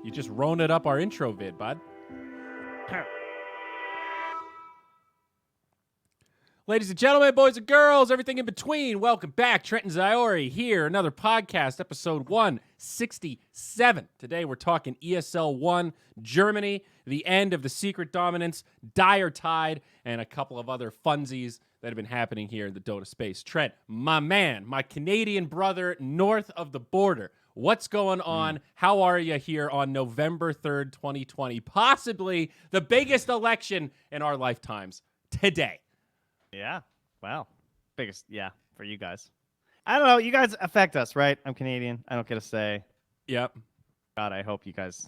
You just rolled it up our intro vid, bud. Ladies and gentlemen, boys and girls, everything in between, welcome back. Trent and Zyori here, another podcast, episode 167. Today we're talking ESL One Germany, the end of the secret dominance, Diretide, and a couple of other funsies that have been happening here in the Dota space. Trent, my man, my Canadian brother north of the border, what's going on? How are you here on November 3rd, 2020? Possibly the biggest election in our lifetimes today. Yeah. Wow. Biggest, for you guys. I don't know. You guys affect us, right? I'm Canadian. I don't get a say. Yep. God, I hope you guys,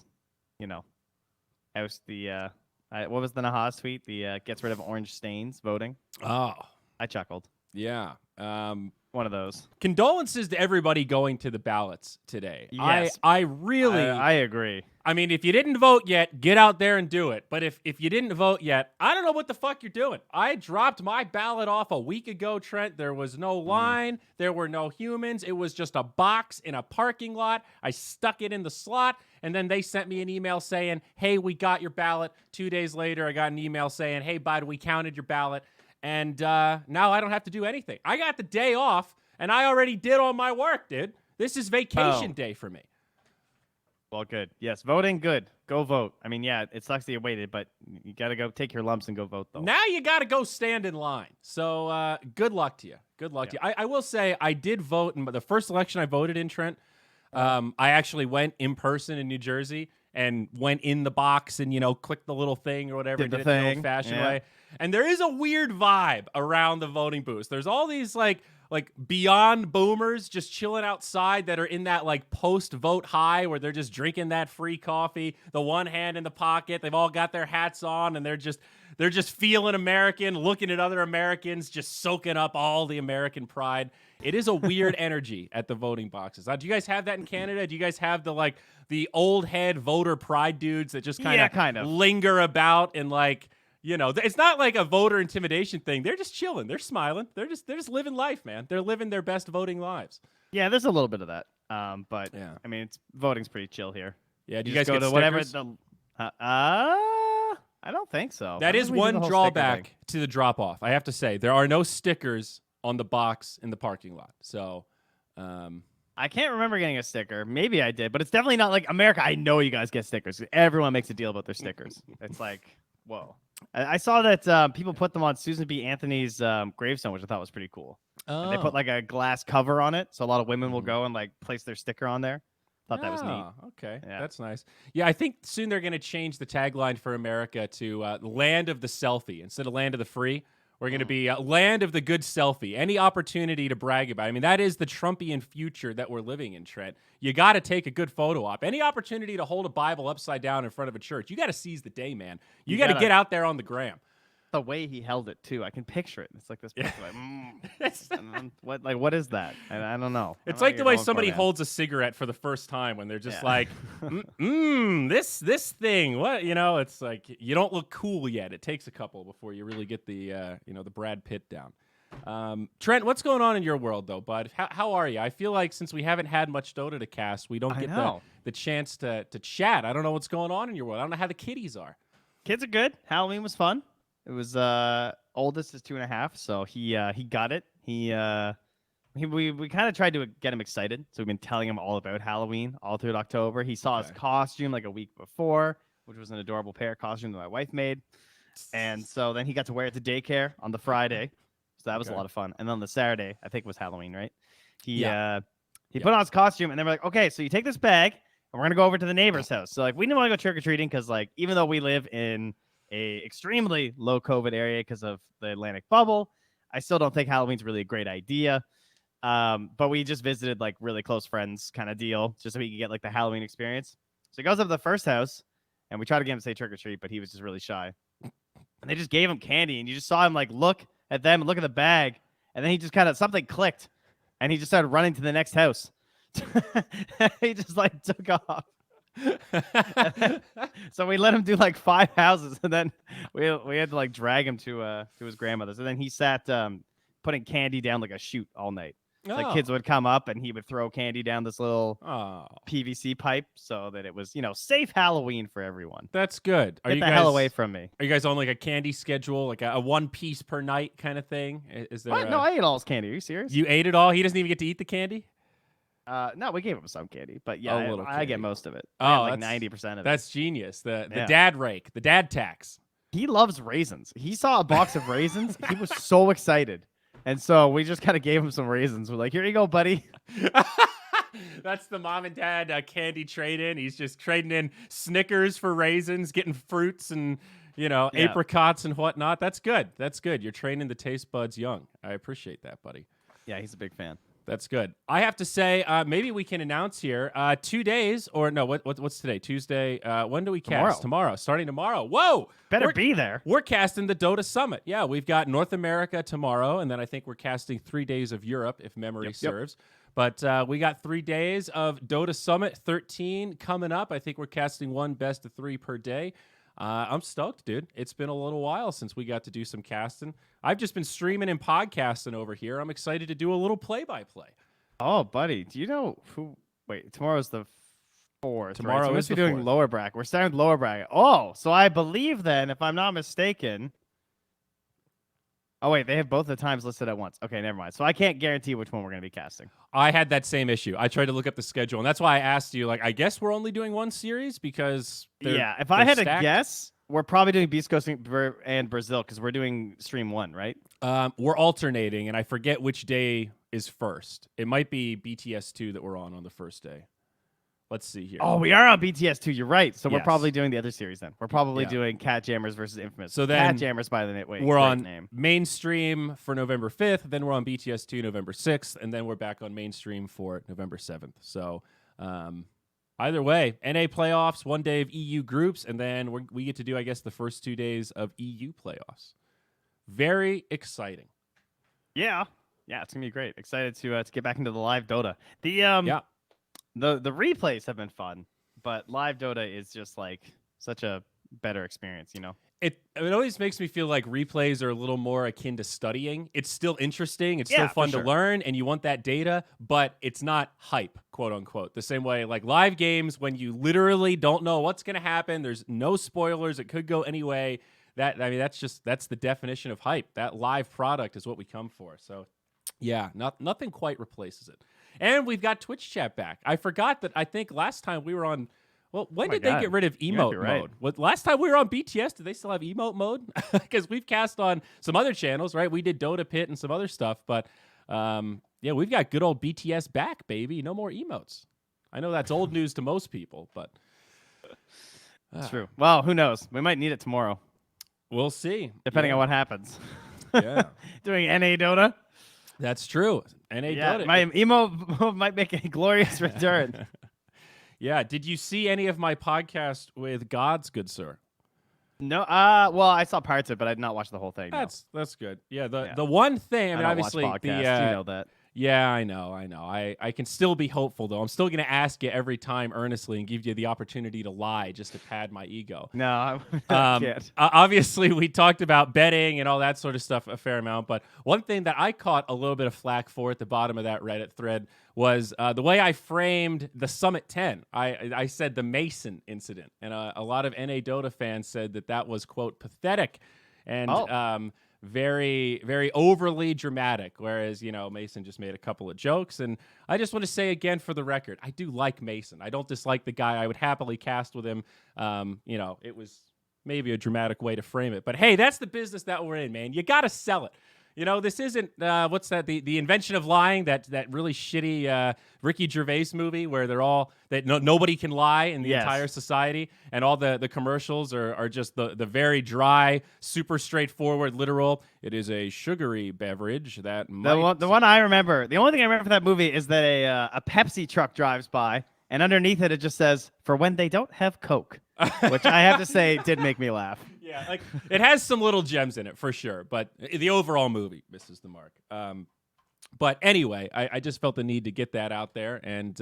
oust the, what was the Nahas tweet? The gets rid of orange stains voting. Oh. I chuckled. Yeah. One of those. Condolences to everybody going to the ballots today. Yes. I really... I agree. I mean, if you didn't vote yet, get out there and do it. But if you didn't vote yet, I don't know what the fuck you're doing. I dropped my ballot off a week ago, Trent. There was no line. There were no humans. It was just a box in a parking lot. I stuck it in the slot, and then they sent me an email saying, hey, we got your ballot. 2 days later, I got an email saying, hey, bud, we counted your ballot. And now I don't have to do anything. I got the day off, and I already did all my work, dude. This is vacation day for me. Well, good. Yes, voting, good. Go vote. I mean, yeah, it sucks that you waited, but you got to go take your lumps and go vote, though. Now you got to go stand in line. So good luck to you. Good luck to you. I will say I did vote in the first election I voted in, Trent. I actually went in person in New Jersey and went in the box and, clicked the little thing or whatever. Did the it thing. the old-fashioned way. And there is a weird vibe around the voting booths. There's all these, like beyond boomers just chilling outside that are in that, post-vote high where they're just drinking that free coffee, the one hand in the pocket. They've all got their hats on, and they're just feeling American, looking at other Americans, just soaking up all the American pride. It is a weird energy at the voting boxes. Do you guys have that in Canada? Do you guys have the old head voter pride dudes that just kind of linger about and it's not like a voter intimidation thing. They're just chilling. They're smiling. They're just living life, man. They're living their best voting lives. Yeah, there's a little bit of that. But yeah. I mean, voting's pretty chill here. Yeah, do you just guys go get to whatever stickers? I don't think so. That is one drawback to the drop off. I have to say, there are no stickers on the box in the parking lot. So, I can't remember getting a sticker. Maybe I did, but it's definitely not like America. I know you guys get stickers. Everyone makes a deal about their stickers. It's like, whoa. I saw that people put them on Susan B. Anthony's gravestone, which I thought was pretty cool. Oh. And they put a glass cover on it, so a lot of women will go and place their sticker on there. Thought that was neat. Okay, yeah. That's nice. Yeah, I think soon they're going to change the tagline for America to land of the selfie instead of land of the free. We're going to be land of the good selfie. Any opportunity to brag about it. I mean, that is the Trumpian future that we're living in, Trent. You got to take a good photo op. Any opportunity to hold a Bible upside down in front of a church, you got to seize the day, man. You got to get out there on the gram. The way he held it too, I can picture it. It's like this. What is that? I don't know. It's like the way somebody holds a cigarette for the first time when they're just this thing. What It's like you don't look cool yet. It takes a couple before you really get the the Brad Pitt down. Trent, what's going on in your world though, bud? How are you? I feel like since we haven't had much Dota to cast, we don't get the chance to chat. I don't know what's going on in your world. I don't know how the kiddies are. Kids are good. Halloween was fun. It was oldest is 2.5, so he got it. We kind of tried to get him excited, so we've been telling him all about Halloween all through October. He saw his costume a week before, which was an adorable pair costume that my wife made, and so then he got to wear it to daycare on the Friday, so that was a lot of fun. And then the Saturday, I think was Halloween, right? He put on his costume, and then we're like, okay, so you take this bag, and we're gonna go over to the neighbor's house. So we didn't want to go trick or treating because even though we live in a extremely low COVID area because of the Atlantic bubble, I still don't think Halloween's really a great idea. But we just visited really close friends kind of deal just so we could get the Halloween experience. So he goes up to the first house and we tried to get him to say trick or treat, but he was just really shy. And they just gave him candy and you just saw him look at them and look at the bag. And then he just something clicked and he just started running to the next house. He just took off. So we let him do 5 houses, and then we had to drag him to his grandmother's, and then he sat putting candy down like a chute all night. So, like kids would come up and he would throw candy down this little Oh, PVC pipe so that it was, safe Halloween for everyone. that's good. Get the hell away from me. Are you guys on like a candy schedule, like a 1 piece per night kind of thing? Is there? What? No, I ate all his candy. Are you serious? You ate it all? He doesn't even get to eat the candy? No, we gave him some candy, but yeah, A little I get candy. most of it. Oh, like 90% of it. That's genius. The Yeah. dad rake, the dad tax. He loves raisins. He saw a box of raisins. He was so excited. And so we just kind of gave him some raisins. We're like, here you go, buddy. That's the mom and dad candy trade-in. He's just trading in Snickers for raisins, getting fruits and, apricots and whatnot. That's good. That's good. You're training the taste buds young. I appreciate that, buddy. Yeah, he's a big fan. That's good. I have to say, maybe we can announce here 2 days, or no, what's today? Tuesday. When do we cast? Tomorrow. Starting tomorrow. Whoa! Better be there. We're casting the Dota Summit. Yeah, we've got North America tomorrow, and then I think we're casting 3 days of Europe, if memory serves. But we got 3 days of Dota Summit 13 coming up. I think we're casting 1 best of 3 per day. I'm stoked, dude. It's been a little while since we got to do some casting. I've just been streaming and podcasting over here. I'm excited to do a little play-by-play. Oh, buddy. Do you know who? Wait, tomorrow's the 4th. Tomorrow right? So we is must be the doing 4th. lower bracket. We're starting with lower bracket. Oh, so I believe then, if I'm not mistaken. Oh, wait, they have both the times listed at once. Okay, never mind. So I can't guarantee which one we're going to be casting. I had that same issue. I tried to look up the schedule, and that's why I asked you, like, I guess we're only doing 1 series because if I had stacked. to guess, we're probably doing Beast Coast and Brazil because we're doing stream 1, right? We're alternating, and I forget which day is first. It might be BTS 2 that we're on the first day. Let's see here. Oh, we are on BTS 2. You're right. So we're Yes. probably doing the other series then. We're probably Yeah. doing Cat Jammers versus Infamous. So then Cat Jammers, by the way, we're great on name. mainstream for November 5th, then we're on BTS 2 November 6th, and then we're back on mainstream for November 7th. So either way, NA playoffs, 1 day of EU groups, and then we get to do, I guess, the first 2 days of EU playoffs. Very exciting. Yeah, it's gonna be great. Excited to get back into the live Dota. The replays have been fun, but live Dota is just like such a better experience, It always makes me feel like replays are a little more akin to studying. It's still interesting. It's still fun to learn, and you want that data, but it's not hype, quote unquote. The same way, like live games, when you literally don't know what's going to happen, there's no spoilers. It could go any way. That's the definition of hype. That live product is what we come for. So, yeah, nothing quite replaces it. And we've got Twitch chat back. I forgot that. I think last time we were on. Well, when did they get rid of emote mode? Last time we were on BTS, did they still have emote mode? Because we've cast on some other channels, right? We did Dota Pit and some other stuff, but we've got good old BTS back, baby. No more emotes. I know that's old news to most people, but it's true. Well, who knows? We might need it tomorrow. We'll see, depending on what happens. Yeah, doing NA Dota. That's true. NA Dota. My emo might make a glorious return. Yeah. Did you see any of my podcast with GodZ, good sir? No. Well, I saw parts of it, but I did not watch the whole thing. That's good. Yeah. The one thing. I mean, obviously, you know that. Yeah, I know. I can still be hopeful, though. I'm still going to ask you every time earnestly and give you the opportunity to lie just to pad my ego. No, I can't. Obviously, we talked about betting and all that sort of stuff a fair amount, but one thing that I caught a little bit of flack for at the bottom of that Reddit thread was the way I framed the Summit 10. I said the Mason incident, and a lot of NA Dota fans said that was, quote, pathetic and very, very overly dramatic, whereas, Mason just made a couple of jokes. And I just want to say again, for the record, I do like Mason. I don't dislike the guy. I would happily cast with him. It was maybe a dramatic way to frame it. But, hey, that's the business that we're in, man. You got to sell it. This isn't, what's that, the Invention of Lying, that really shitty Ricky Gervais movie where nobody can lie in the entire society, and all the commercials are just the very dry, super straightforward, literal. It is a sugary beverage that might... The one I remember, the only thing I remember from that movie is that a Pepsi truck drives by, and underneath it just says, "For when they don't have Coke," which I have to say did make me laugh. Yeah, like it has some little gems in it for sure, but the overall movie misses the mark. But anyway, I just felt the need to get that out there and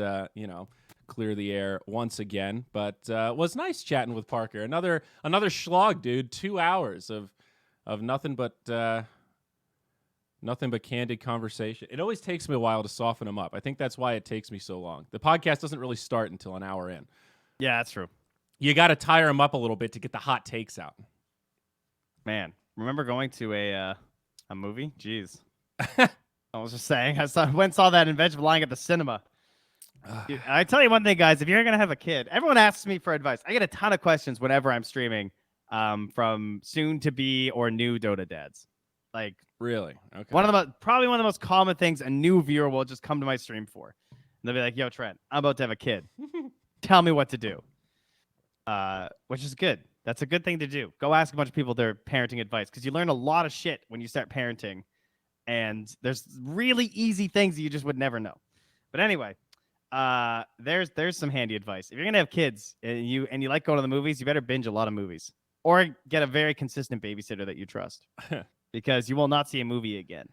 clear the air once again. But it was nice chatting with Parker. Another schlog, dude. 2 hours of nothing but Nothing but candid conversation. It always takes me a while to soften them up. I think that's why it takes me so long. The podcast doesn't really start until an hour in. Yeah, that's true. You got to tire them up a little bit to get the hot takes out. Man, remember going to a movie? Jeez. I was just saying, went and saw that Invention lying at the cinema. Dude, I tell you one thing, guys. If you're gonna have a kid, everyone asks me for advice. I get a ton of questions whenever I'm streaming, from soon to be or new Dota Dads. Like, really, okay. Probably one of the most common things a new viewer will just come to my stream for. And they'll be like, "Yo, Trent, I'm about to have a kid. Tell me what to do." Which is good. That's a good thing to do. Go ask a bunch of people their parenting advice, because you learn a lot of shit when you start parenting, and there's really easy things that you just would never know. But anyway, there's some handy advice. If you're gonna have kids and you like going to the movies, you better binge a lot of movies, or get a very consistent babysitter that you trust, because you will not see a movie again.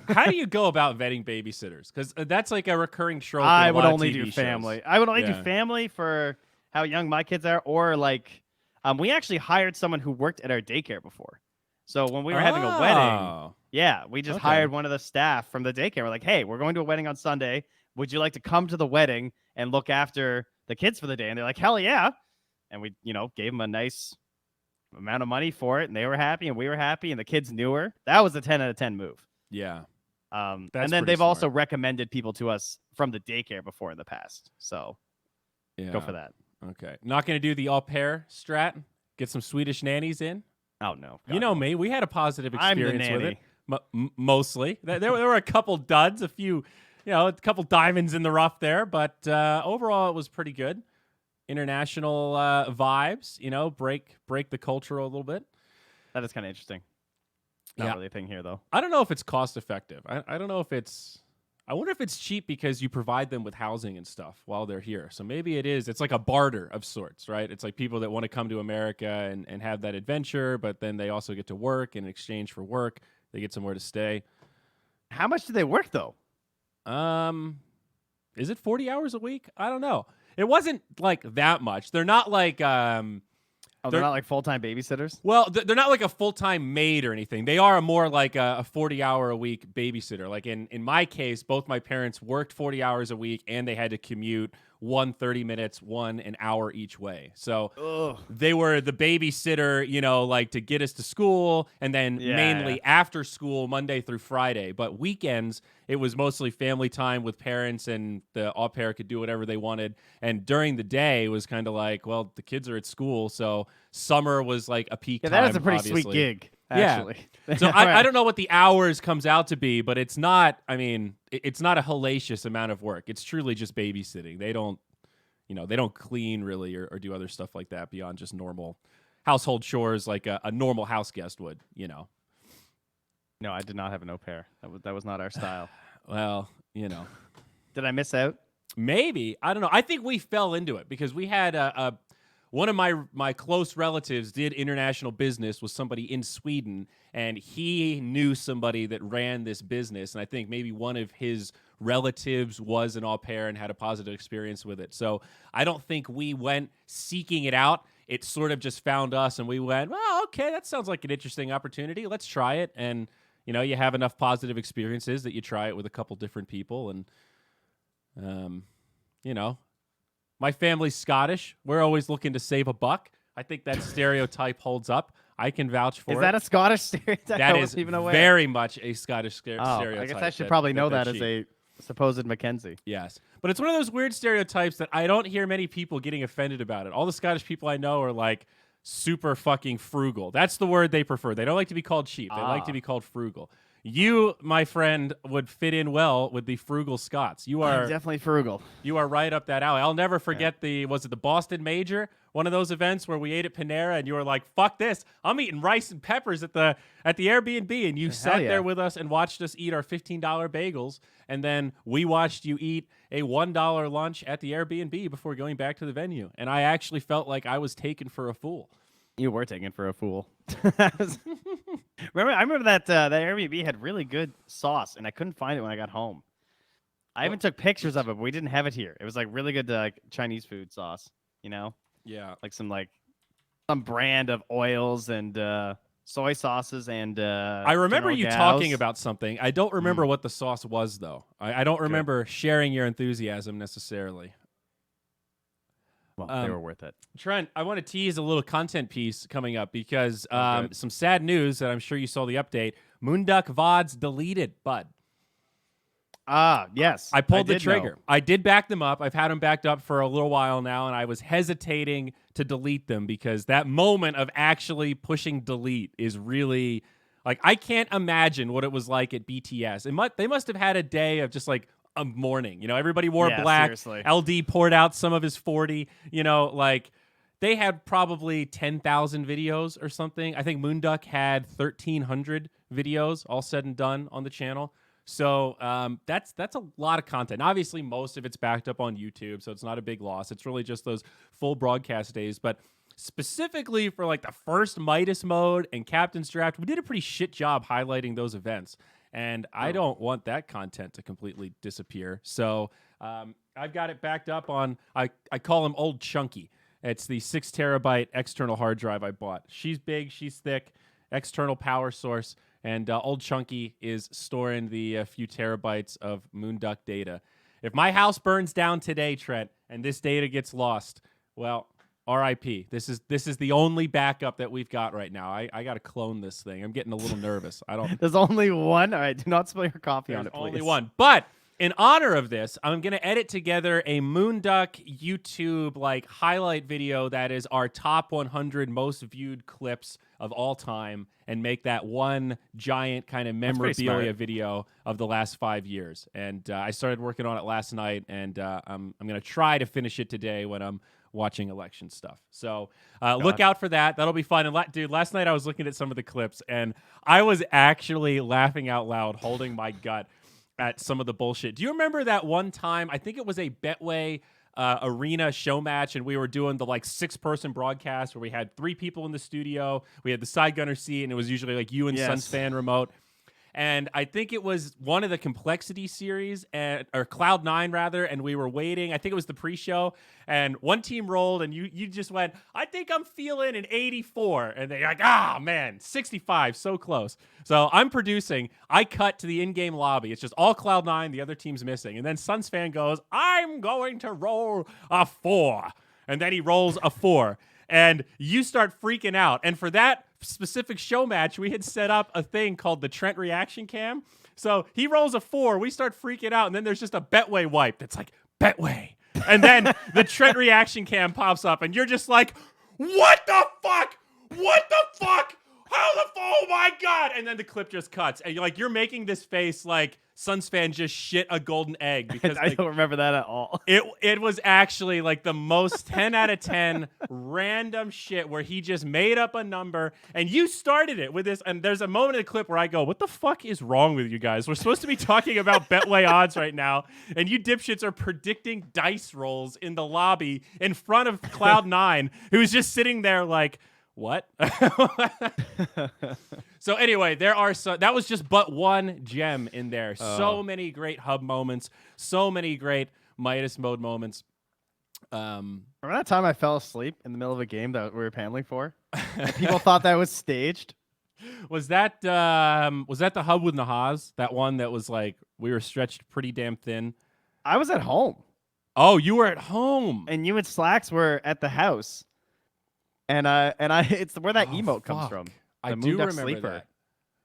How do you go about vetting babysitters? Because that's like a recurring trope. I would only do family. I would only do family for how young my kids are, or like, we actually hired someone who worked at our daycare before. So when we were having a wedding, we just hired one of the staff from the daycare. We're like, "Hey, we're going to a wedding on Sunday. Would you like to come to the wedding and look after the kids for the day?" And they're like, "Hell yeah." And we, gave them a nice amount of money for it, and they were happy and we were happy, and the kids knew her. That was a 10 out of 10 move. Yeah. And then they've also recommended people to us from the daycare before in the past. So go for that. Okay. Not going to do the au pair strat? Get some Swedish nannies in? Oh, no. God, you know me. We had a positive experience with it. Nanny. Mostly. There were a couple duds, a few, a couple diamonds in the rough there, but overall it was pretty good. International vibes, break the culture a little bit. That is kind of interesting. Not really a thing here, though. I don't know if it's cost effective. I don't know if it's... I wonder if it's cheap because you provide them with housing and stuff while they're here. So maybe it is. It's like a barter of sorts, right? It's like people that want to come to America and have that adventure, but then they also get to work. In exchange for work, they get somewhere to stay. How much do they work, though? Is it 40 hours a week? I don't know. It wasn't like that much. They're not like... they're not like full-time babysitters? Well, they're not like a full-time maid or anything. They are more like a 40-hour-a-week babysitter. Like in my case, both my parents worked 40 hours a week, and they had to commute 30 minutes, an hour each way. So they were the babysitter, like to get us to school, and then mainly after school, Monday through Friday. But weekends, it was mostly family time with parents, and the au pair could do whatever they wanted. And during the day, it was kind of like, well, the kids are at school, so summer was like a peak time. Yeah, that is a pretty sweet gig, actually. Yeah. So I don't know what the hours comes out to be, but it's not, it's not a hellacious amount of work. It's truly just babysitting. They don't, they don't clean really or do other stuff like that beyond just normal household chores like a normal house guest would, No, I did not have an au pair. That was not our style. Well, Did I miss out? Maybe. I don't know. I think we fell into it because we had one of my close relatives did international business with somebody in Sweden, and he knew somebody that ran this business, and I think maybe one of his relatives was an au pair and had a positive experience with it. So I don't think we went seeking it out. It sort of just found us, and we went, well, okay, that sounds like an interesting opportunity. Let's try it. And, you have enough positive experiences that you try it with a couple different people. And, my family's Scottish. We're always looking to save a buck. I think that stereotype holds up. I can vouch for it. Is that a Scottish stereotype? That is very much a Scottish stereotype. I guess I should probably know that as a supposed Mackenzie. Yes. But it's one of those weird stereotypes that I don't hear many people getting offended about it. All the Scottish people I know are like super fucking frugal. That's the word they prefer. They don't like to be called cheap. They like to be called frugal. You, my friend, would fit in well with the frugal Scots. You are definitely frugal. You are right up that alley. I'll never forget was it the Boston Major? One of those events where we ate at Panera and you were like, fuck this. I'm eating rice and peppers at the Airbnb. And you sat there with us and watched us eat our $15 bagels. And then we watched you eat a $1 lunch at the Airbnb before going back to the venue. And I actually felt like I was taken for a fool. You were taken for a fool. I remember that that Airbnb had really good sauce, and I couldn't find it when I got home. I even took pictures of it, but we didn't have it here. It was like really good Chinese food sauce, Yeah. like some brand of oils and soy sauces and I remember General you Gao's. talking about something. I don't remember what the sauce was, though. I don't remember sharing your enthusiasm necessarily. Well, they were worth it. Trent, I want to tease a little content piece coming up because some sad news that I'm sure you saw the update. MOONDUCK VODS deleted, bud. Yes. I pulled the did trigger. know. I did back them up. I've had them backed up for a little while now, and I was hesitating to delete them because that moment of actually pushing delete is really like I can't imagine what it was like at BTS. They must have had a day of just like a morning. You know, everybody wore black. Seriously. LD poured out some of his 40. You know, like they had probably 10,000 videos or something. I think MOONDUCK had 1,300 videos all said and done on the channel. So that's a lot of content. Obviously, most of it's backed up on YouTube, so it's not a big loss. It's really just those full broadcast days. But specifically for like the first Midas mode and Captain's Draft, we did a pretty shit job highlighting those events. And I don't want that content to completely disappear. So I've got it backed up on, I call him Old Chunky. It's the 6 terabyte external hard drive I bought. She's big, she's thick, external power source. And Old Chunky is storing the few terabytes of MOONDUCK data. If my house burns down today, Trent, and this data gets lost, well, RIP. This is the only backup that we've got right now. I got to clone this thing. I'm getting a little nervous. I don't. There's only one. All right, do not spill your coffee on There's it, please. only one. But in honor of this, I'm going to edit together a MOONDUCK YouTube like highlight video that is our top 100 most viewed clips of all time and make that one giant kind of memorabilia video of the last 5 years. And I started working on it last night, and I'm going to try to finish it today when I'm watching election stuff. So look out for that. That'll be fun. And dude, last night I was looking at some of the clips, and I was actually laughing out loud, holding my gut at some of the bullshit. Do you remember that one time? I think it was a Betway arena show match, and we were doing the like 6-person broadcast where we had 3 people in the studio. We had the side gunner seat, and it was usually like you and Sunsfan remote. And I think it was one of the Complexity series, or Cloud9 rather, and we were waiting. I think it was the pre-show, and one team rolled, and you just went, I think I'm feeling an 84. And they're like, man, 65, so close. So I'm producing. I cut to the in-game lobby. It's just all Cloud9, the other team's missing. And then Sunsfan goes, I'm going to roll a 4. And then he rolls a 4. And you start freaking out. And for that specific show match, we had set up a thing called the Trent reaction cam. So he rolls a 4, we start freaking out, and then there's just a Betway wipe that's like, Betway. And then the Trent reaction cam pops up, and you're just like, what the fuck? What the fuck? Oh my God. And then the clip just cuts. And you're making this face like Sunsfan just shit a golden egg. Because I don't remember that at all. It was actually like the most 10 out of 10 random shit where he just made up a number, and you started it with this. And there's a moment in the clip where I go, what the fuck is wrong with you guys? We're supposed to be talking about Betway odds right now, and you dipshits are predicting dice rolls in the lobby in front of Cloud9, who's just sitting there like, what? So anyway, that was just but one gem in there. So many great hub moments, so many great Midas mode moments. Remember that time I fell asleep in the middle of a game that we were paneling for? And people thought that was staged. Was that the hub with Nahaz? That one that was like we were stretched pretty damn thin? I was at home. Oh, you were at home. And you and Slacks were at the house. And it's where that emote comes from. I do remember that.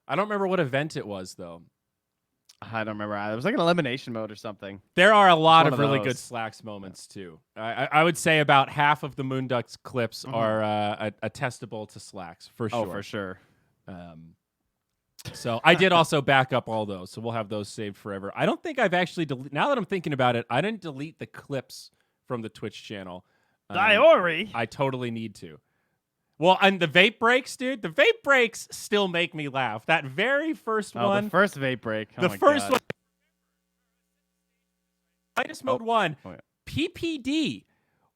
I don't remember what event it was though. I don't remember. It was like an elimination mode or something. There are a lot of really good Slacks moments too. I would say about half of the MOONDUCK's clips are attestable to Slacks for sure. Oh, for sure. So I did also back up all those, so we'll have those saved forever. I don't think I've actually now that I'm thinking about it, I didn't delete the clips from the Twitch channel. Zyori. I totally need to. Well, and the vape breaks, dude. The vape breaks still make me laugh. That very first one. The first vape break. The first one. Midas Mode 1. Oh, yeah. PPD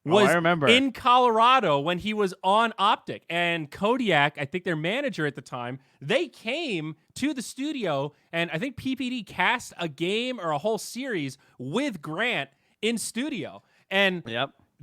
was in Colorado when he was on Optic. And Kodiak, I think their manager at the time, they came to the studio, and I think PPD cast a game or a whole series with Grant in studio. And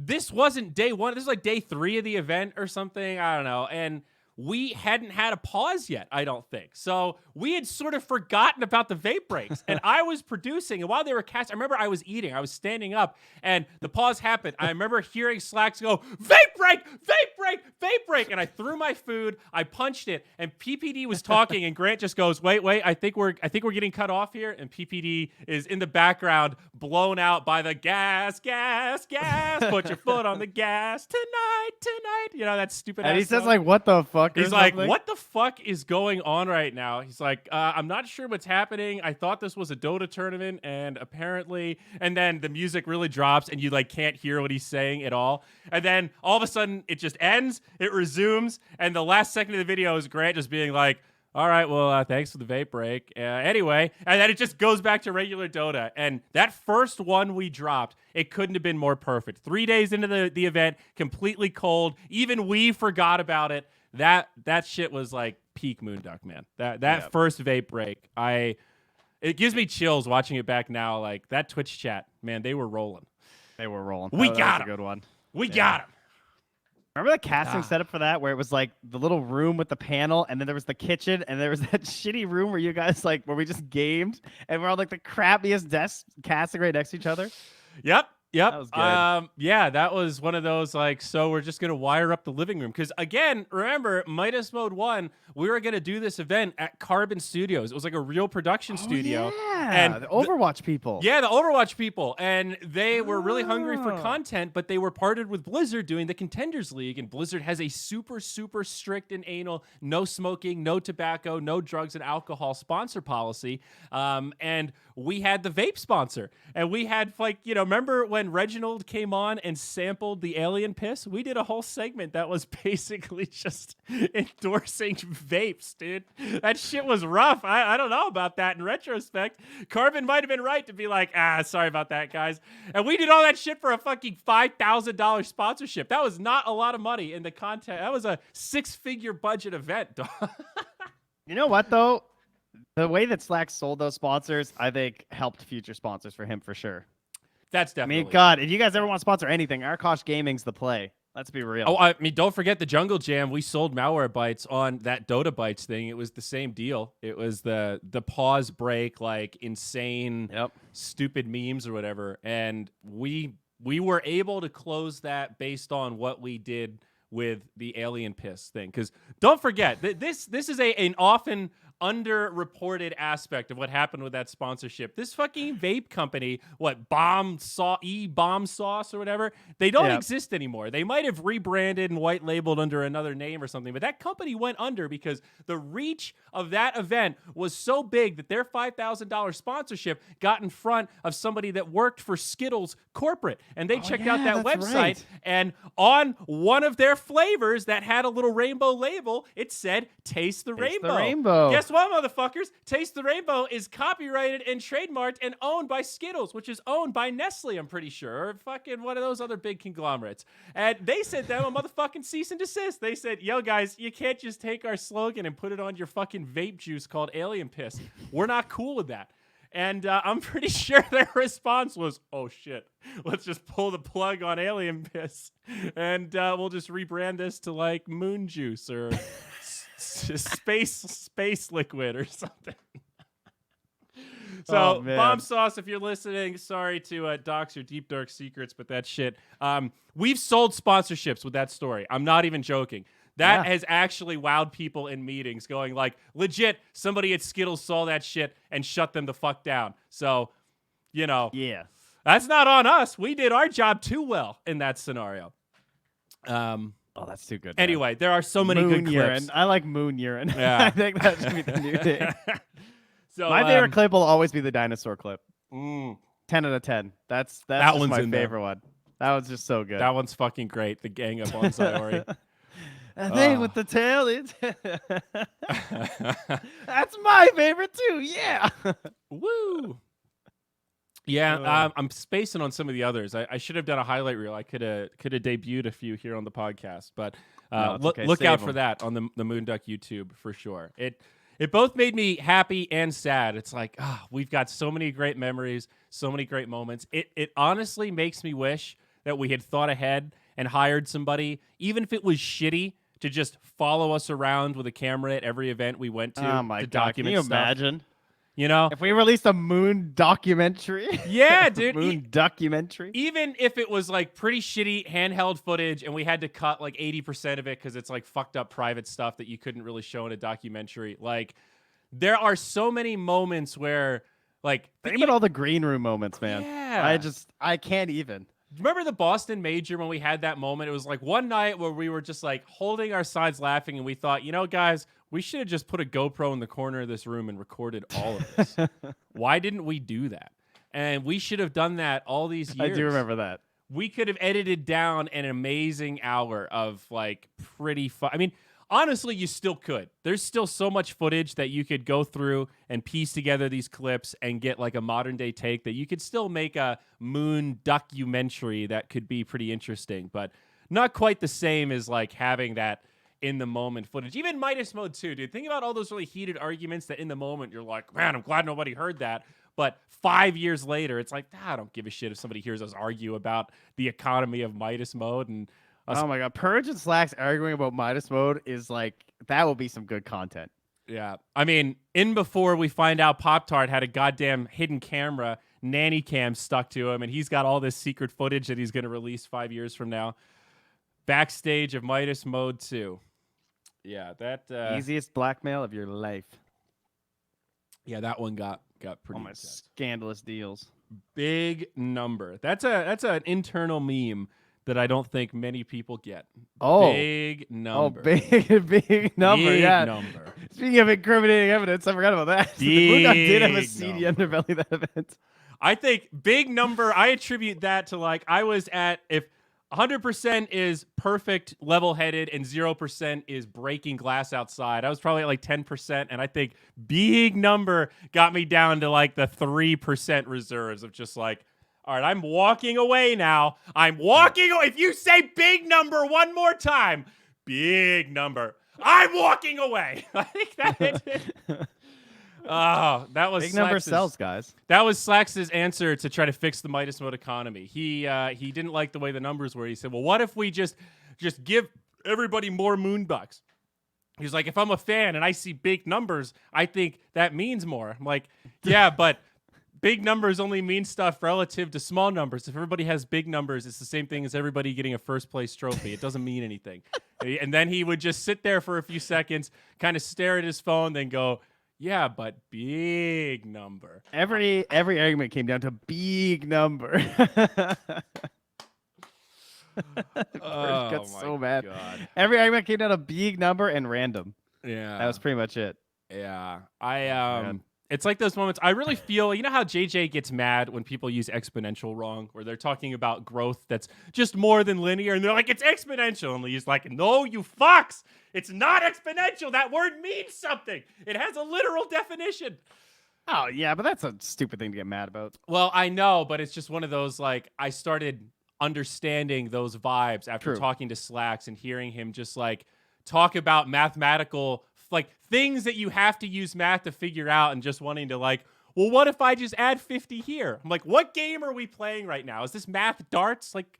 this wasn't day 1. This was like day 3 of the event or something. I don't know. And we hadn't had a pause yet, I don't think. So we had sort of forgotten about the vape breaks. And I was producing, and while they were casting, I remember I was eating, I was standing up, and the pause happened. I remember hearing Slacks go, vape break, vape break, vape break. And I threw my food, I punched it, and PPD was talking, and Grant just goes, wait, I think we're getting cut off here. And PPD is in the background, blown out by the gas. Put your foot on the gas tonight. You know, that stupid And ass he says, song. like, what the fuck? He's like, what the fuck is going on right now? He's like, I'm not sure what's happening. I thought this was a Dota tournament, and apparently, and then the music really drops, and you like can't hear what he's saying at all. And then all of a sudden, it just ends, it resumes, and the last second of the video is Grant just being like, all right, well, thanks for the vape break. Anyway, and then it just goes back to regular Dota. And that first one we dropped, it couldn't have been more perfect. 3 days into the event, completely cold. Even we forgot about it. That shit was like peak Moonduck, man. That first vape break, it gives me chills watching it back now. Like that Twitch chat, man, they were rolling. They were rolling. We That got was him. a good one. We got him. Remember the casting setup for that, where it was like the little room with the panel, and then there was the kitchen, and there was that shitty room where you guys like where we just gamed, and we're on like the crappiest desks casting right next to each other. Yep. That was good. Yeah, that was one of those like, so we're just gonna wire up the living room because again, remember Midas Mode 1, we were gonna do this event at Carbon Studios. It was like a real production studio. Yeah, And the Overwatch people. Yeah, the Overwatch people, and they were really hungry for content, but they were partnered with Blizzard doing the Contenders League, and Blizzard has a super, super strict and anal, no smoking, no tobacco, no drugs and alcohol sponsor policy, and we had the vape sponsor, and we had like, you know, remember when Reginald came on and sampled the alien piss? We did a whole segment that was basically just endorsing vapes, dude. That shit was rough. I don't know about that in retrospect. Carbon might have been right to be like, sorry about that, guys. And we did all that shit for a fucking $5,000 sponsorship. That was not a lot of money in the content. That was a 6-figure budget event, dog. You know what, though? The way that Slack sold those sponsors, I think, helped future sponsors for him for sure. That's I definitely. mean, God, if you guys ever want to sponsor anything, Arkosh Gaming's the play. Let's be real. Oh, I mean, don't forget the Jungle Jam. We sold malware bytes on that Dota bytes thing. It was the same deal. It was the pause break, like insane, stupid memes or whatever. And we were able to close that based on what we did with the alien piss thing. Because don't forget, this is an often underreported aspect of what happened with that sponsorship. This fucking vape company, bomb sauce or whatever, they don't exist anymore. They might have rebranded and white labeled under another name or something, but that company went under because the reach of that event was so big that their $5,000 sponsorship got in front of somebody that worked for Skittles corporate, and they checked out that website, right. and on one of their flavors that had a little rainbow label, it said "Taste the Rainbow." Guess what, motherfuckers? Taste the Rainbow is copyrighted and trademarked and owned by Skittles, which is owned by Nestle, I'm pretty sure, or fucking one of those other big conglomerates. And they sent them a motherfucking cease and desist. They said, yo, guys, you can't just take our slogan and put it on your fucking vape juice called Alien Piss. We're not cool with that. And I'm pretty sure their response was, oh, shit, let's just pull the plug on Alien Piss, and we'll just rebrand this to, like, Moon Juice or space liquid or something. So, Bomb Sauce, if you're listening, sorry to dox your deep, dark secrets, but that shit. We've sold sponsorships with that story. I'm not even joking. That has actually wowed people in meetings going like, legit, somebody at Skittles saw that shit and shut them the fuck down. So, you know, that's not on us. We did our job too well in that scenario. Oh, that's too good. Anyway, there are so many moon good urine. clips. I like moon urine. Yeah. I think that should be the new thing. So, my favorite clip will always be the dinosaur clip. 10 out of 10. That's that just one's my in there. favorite one. That was just so good. That one's fucking great. The gang up on Zyori. A thing with the tail. That's my favorite too. Yeah. Woo. Yeah, I'm spacing on some of the others. I should have done a highlight reel. I could have debuted a few here on the podcast, but look out for that on the Moonduck YouTube for sure. It both made me happy and sad. It's like, we've got so many great memories, so many great moments. It honestly makes me wish that we had thought ahead and hired somebody, even if it was shitty, to just follow us around with a camera at every event we went to. Oh my to god! document Can you stuff. imagine? You know? If we released a moon documentary. Yeah, dude. Moon documentary. Even if it was like pretty shitty handheld footage and we had to cut like 80% of it because it's like fucked up private stuff that you couldn't really show in a documentary. Like, there are so many moments where, like, Think about all the green room moments, man. Yeah. I can't even. Remember the Boston Major when we had that moment? It was like one night where we were just like holding our sides laughing and we thought, you know, guys, we should have just put a GoPro in the corner of this room and recorded all of this. Why didn't we do that? And we should have done that all these years. I do remember that. We could have edited down an amazing hour of like pretty fun. I mean, honestly, you still could. There's still so much footage that you could go through and piece together these clips and get like a modern day take that you could still make a moon documentary that could be pretty interesting, but not quite the same as like having that in the moment footage. Even Midas Mode 2, dude. Think about all those really heated arguments that in the moment you're like, man, I'm glad nobody heard that. But 5 years later, it's like, I don't give a shit if somebody hears us argue about the economy of Midas Mode and oh my god, Purge and Slacks arguing about Midas Mode is like, that will be some good content. Yeah. I mean, in before we find out Pop-Tart had a goddamn hidden camera, nanny cam stuck to him, and he's got all this secret footage that he's going to release 5 years from now. Backstage of Midas Mode 2. Yeah, that... Easiest blackmail of your life. Yeah, that one got pretty Oh, my intense. scandalous deals. Big number. That's an internal meme that I don't think many people get. Oh. Big number. Oh, big number, Big yeah. number. Speaking of incriminating evidence, I forgot about that. The Moondog did have a seedy underbelly that event. I think big number, I attribute that to like, I was at, if 100% is perfect, level-headed, and 0% is breaking glass outside, I was probably at like 10%, and I think big number got me down to like the 3% reserves of just like, all right, I'm walking away now. I'm walking away. If you say big number one more time, big number, I'm walking away. I think that oh, that was big number Slax's, sells, guys. That was Slax's answer to try to fix the Midas Mode economy. He didn't like the way the numbers were. He said, well, what if we just give everybody more moonbucks? He's like, if I'm a fan and I see big numbers, I think that means more. I'm like, yeah, but big numbers only mean stuff relative to small numbers. If everybody has big numbers, it's the same thing as everybody getting a first place trophy. It doesn't mean anything. And then he would just sit there for a few seconds, kind of stare at his phone, then go, yeah, but big number. Every argument came down to big number. Oh, got my so mad. God. Every argument came down to big number and random. Yeah. That was pretty much it. Yeah. man. It's like those moments. I really feel, you know how JJ gets mad when people use exponential wrong, where they're talking about growth that's just more than linear, and they're like, it's exponential. And he's like, no, you fucks. It's not exponential. That word means something. It has a literal definition. Oh, yeah, but that's a stupid thing to get mad about. Well, I know, but it's just one of those, like, I started understanding those vibes after True. talking to Slacks and hearing him just, like, talk about mathematical, like, things that you have to use math to figure out, and just wanting to, like, well, what if I just add 50 here? I'm like, what game are we playing right now? Is this math darts? Like,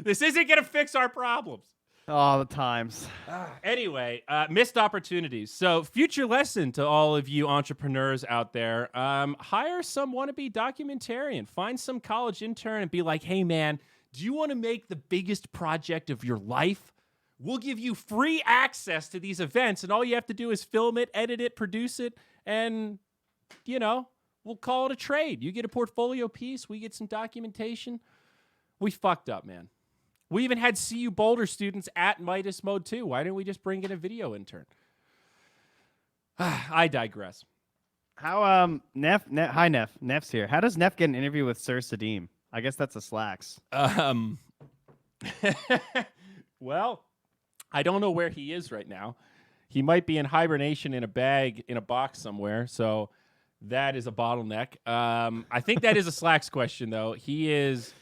this isn't going to fix our problems. All the times. Anyway, missed opportunities. So, future lesson to all of you entrepreneurs out there, hire some wannabe documentarian. Find some college intern and be like, hey, man, do you want to make the biggest project of your life? We'll give you free access to these events, and all you have to do is film it, edit it, produce it, and, you know, we'll call it a trade. You get a portfolio piece, we get some documentation. We fucked up, man. We even had CU Boulder students at Midas Mode 2. Why didn't we just bring in a video intern? I digress. How, hi, Neff. Neff's here. How does Neff get an interview with Sir Sadim? I guess that's a Slacks. Well, I don't know where he is right now. He might be in hibernation in a bag in a box somewhere, so that is a bottleneck. I think that is a Slacks question, though. He is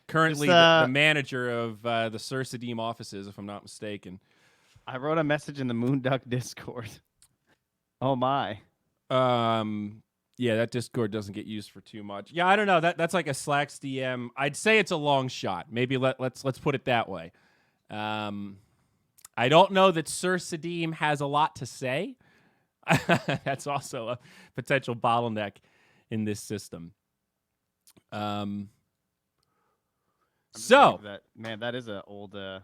currently the manager of the Sir Sadim offices, if I'm not mistaken. I wrote a message in the Moonduck Discord. Oh, my. Yeah, that Discord doesn't get used for too much. Yeah, I don't know. That's like a Slacks DM. I'd say it's a long shot. Maybe let's put it that way. I don't know that Sir Sadim has a lot to say. That's also a potential bottleneck in this system. So that is an old. A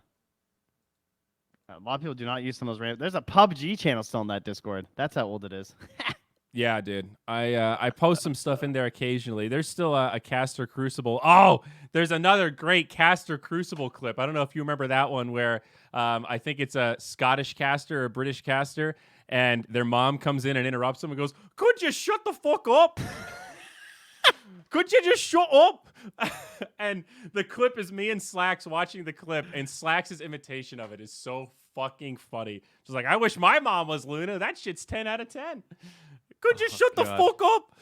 lot of people do not use some of those random. There's a PUBG channel still in that Discord. That's how old it is. yeah, dude. I post some stuff in there occasionally. There's still a Caster Crucible. Oh, there's another great Caster Crucible clip. I don't know if you remember that one where I think it's a Scottish caster or a British caster, and their mom comes in and interrupts them and goes, "Could you shut the fuck up? Could you just shut up?" And the clip is me and Slacks watching the clip, and Slacks' imitation of it is so fucking funny. She's like, "I wish my mom was Luna. That shit's 10 out of 10. Could you shut the fuck up?"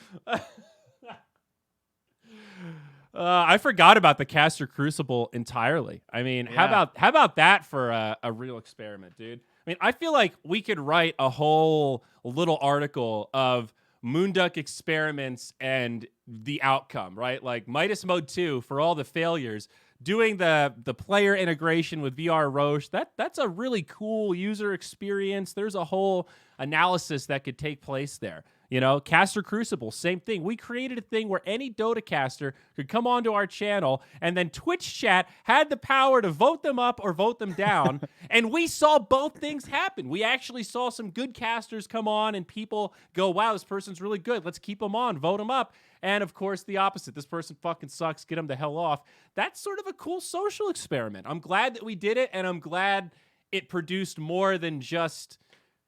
I forgot about the Caster Crucible entirely. I mean, how about that for a real experiment, dude? I mean, I feel like we could write a whole little article of MOONDUCK experiments and the outcome, right? Like Midas Mode 2 for all the failures, doing the player integration with VR Roche. That's a really cool user experience. There's a whole analysis that could take place there. You know, Caster Crucible, same thing. We created a thing where any Dota caster could come onto our channel, and then Twitch chat had the power to vote them up or vote them down. And we saw both things happen. We actually saw some good casters come on, and people go, "Wow, this person's really good. Let's keep them on, vote them up." And of course, the opposite. This person fucking sucks. Get them the hell off. That's sort of a cool social experiment. I'm glad that we did it, and I'm glad it produced more than just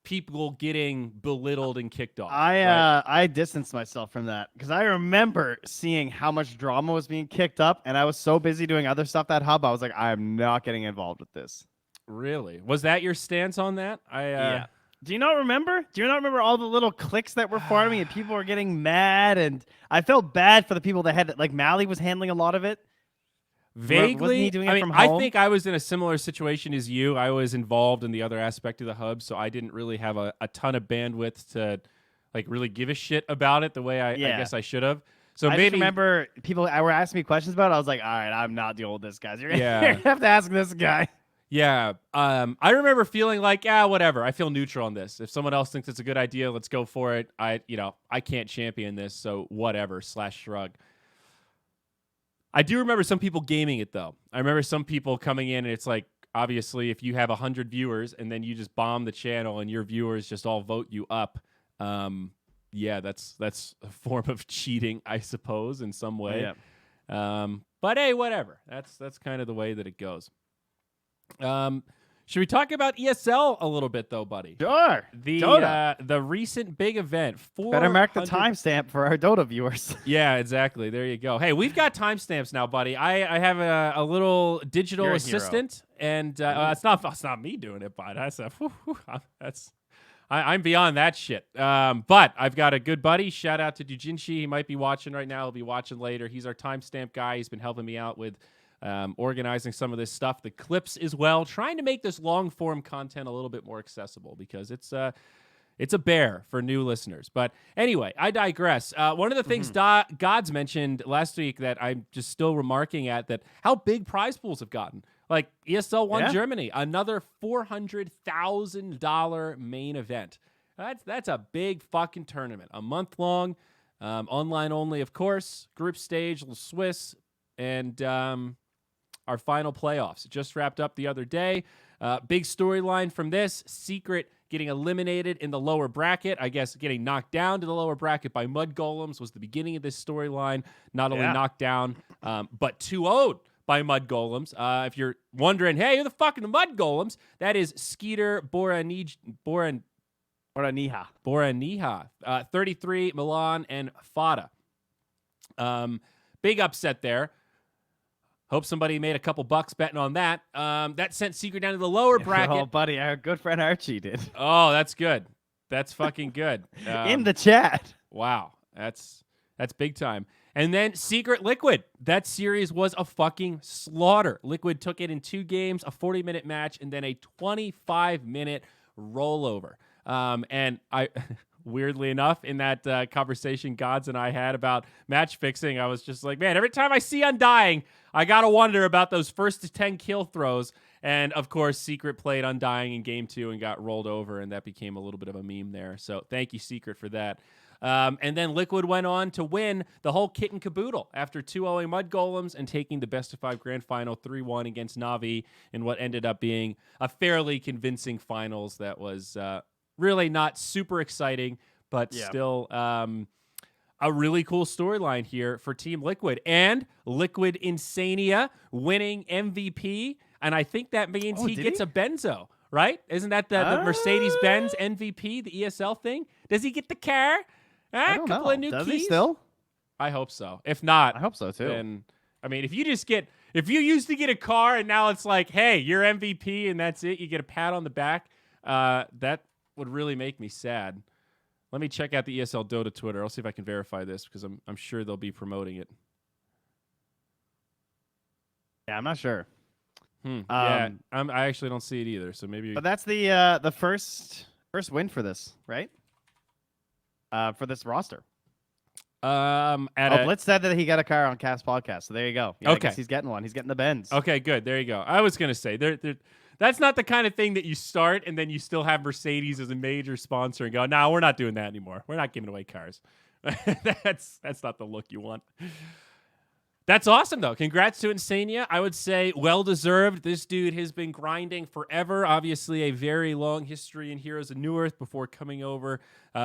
people getting belittled and kicked off. I distanced myself from that because I remember seeing how much drama was being kicked up, and I was so busy doing other stuff at Hub. I was like, I am not getting involved with this. Really? Was that your stance on that? Yeah. Do you not remember? Do you not remember all the little cliques that were forming and people were getting mad? And I felt bad for the people that had, like, Mally was handling a lot of it. Vaguely. Wasn't he doing it from I home? think I was in a similar situation as you. I was involved in the other aspect of the hub, so I didn't really have a ton of bandwidth to like really give a shit about it the way I guess I should have. So I maybe just remember people were asking me questions about it. I was like, all right, I'm not the oldest guys. You're gonna have to ask this guy. Yeah. I remember feeling like, whatever. I feel neutral on this. If someone else thinks it's a good idea, let's go for it. I can't champion this, so whatever. /shrug. I do remember some people gaming it, though. I remember some people coming in, and it's like, obviously, if you have 100 viewers and then you just bomb the channel and your viewers just all vote you up, that's a form of cheating, I suppose, in some way. Yeah. But hey, whatever. That's kind of the way that it goes. Should we talk about ESL a little bit, though, buddy? Sure. The recent big event. Better mark the timestamp for our Dota viewers. Yeah, exactly. There you go. Hey, we've got timestamps now, buddy. I have a little digital assistant, and it's not me doing it, but I'm beyond that shit. But I've got a good buddy. Shout out to Dujinshi. He might be watching right now. He'll be watching later. He's our timestamp guy. He's been helping me out with organizing some of this stuff, the clips as well, trying to make this long form content a little bit more accessible because it's a bear for new listeners. But anyway, I digress. One of the things GodZ mentioned last week that I'm just still remarking at, that how big prize pools have gotten. Like ESL One Germany, another $400,000 main event. That's a big fucking tournament. A month long, online only, of course. Group stage, Swiss, and our final playoffs. It just wrapped up the other day. Big storyline from this. Secret getting eliminated in the lower bracket. I guess getting knocked down to the lower bracket by Mud Golems was the beginning of this storyline. Not only knocked down, but 2-0'd by Mud Golems. If you're wondering, hey, who the fuck are the Mud Golems? That is Skeeter Boraniha. 33, Milan, and Fada. Big upset there. Hope somebody made a couple bucks betting on that. That sent Secret down to the lower bracket. Oh, buddy, our good friend Archie did. Oh, that's good. That's fucking good. In the chat. Wow. That's big time. And then Secret Liquid. That series was a fucking slaughter. Liquid took it in 2 games, a 40-minute match, and then a 25-minute rollover. And I... Weirdly enough, in that conversation GodZ and I had about match fixing, I was just like, man, every time I see Undying, I got to wonder about those first to 10 kill throws And of course, Secret played Undying in game 2 and got rolled over, and that became a little bit of a meme there. So thank you, Secret, for that. And then Liquid went on to win the whole kit and caboodle after 2-0ing Mud Golems and taking the best of 5 grand final 3-1 against Na'Vi in what ended up being a fairly convincing finals that was really not super exciting, but still a really cool storyline here for Team Liquid. And Liquid Insania winning MVP, and I think that means he gets a Benzo, right? Isn't that the Mercedes-Benz MVP, the ESL thing? Does he get the car? I don't know. Of new Does keys? he still? I hope so. If not, I hope so too. Then, I mean, if you used to get a car and now it's like, hey, you're MVP and that's it, you get a pat on the back, that would really make me sad. Let me check out the ESL Dota Twitter. I'll see if I can verify this because I'm sure they'll be promoting it. Yeah, I'm not sure. I actually don't see it either. So maybe. But that's the first win for this, right? For this roster. Blitz said that he got a car on Cast Podcast, so there you go. Yeah, okay, I guess he's getting one. He's getting the Benz. Okay, good. There you go. I was gonna say that's not the kind of thing that you start and then you still have Mercedes as a major sponsor and go, no, we're not doing that anymore. We're not giving away cars. That's not the look you want. That's awesome, though. Congrats to Insania. I would say well-deserved. This dude has been grinding forever. Obviously, a very long history in Heroes of Newerth before coming over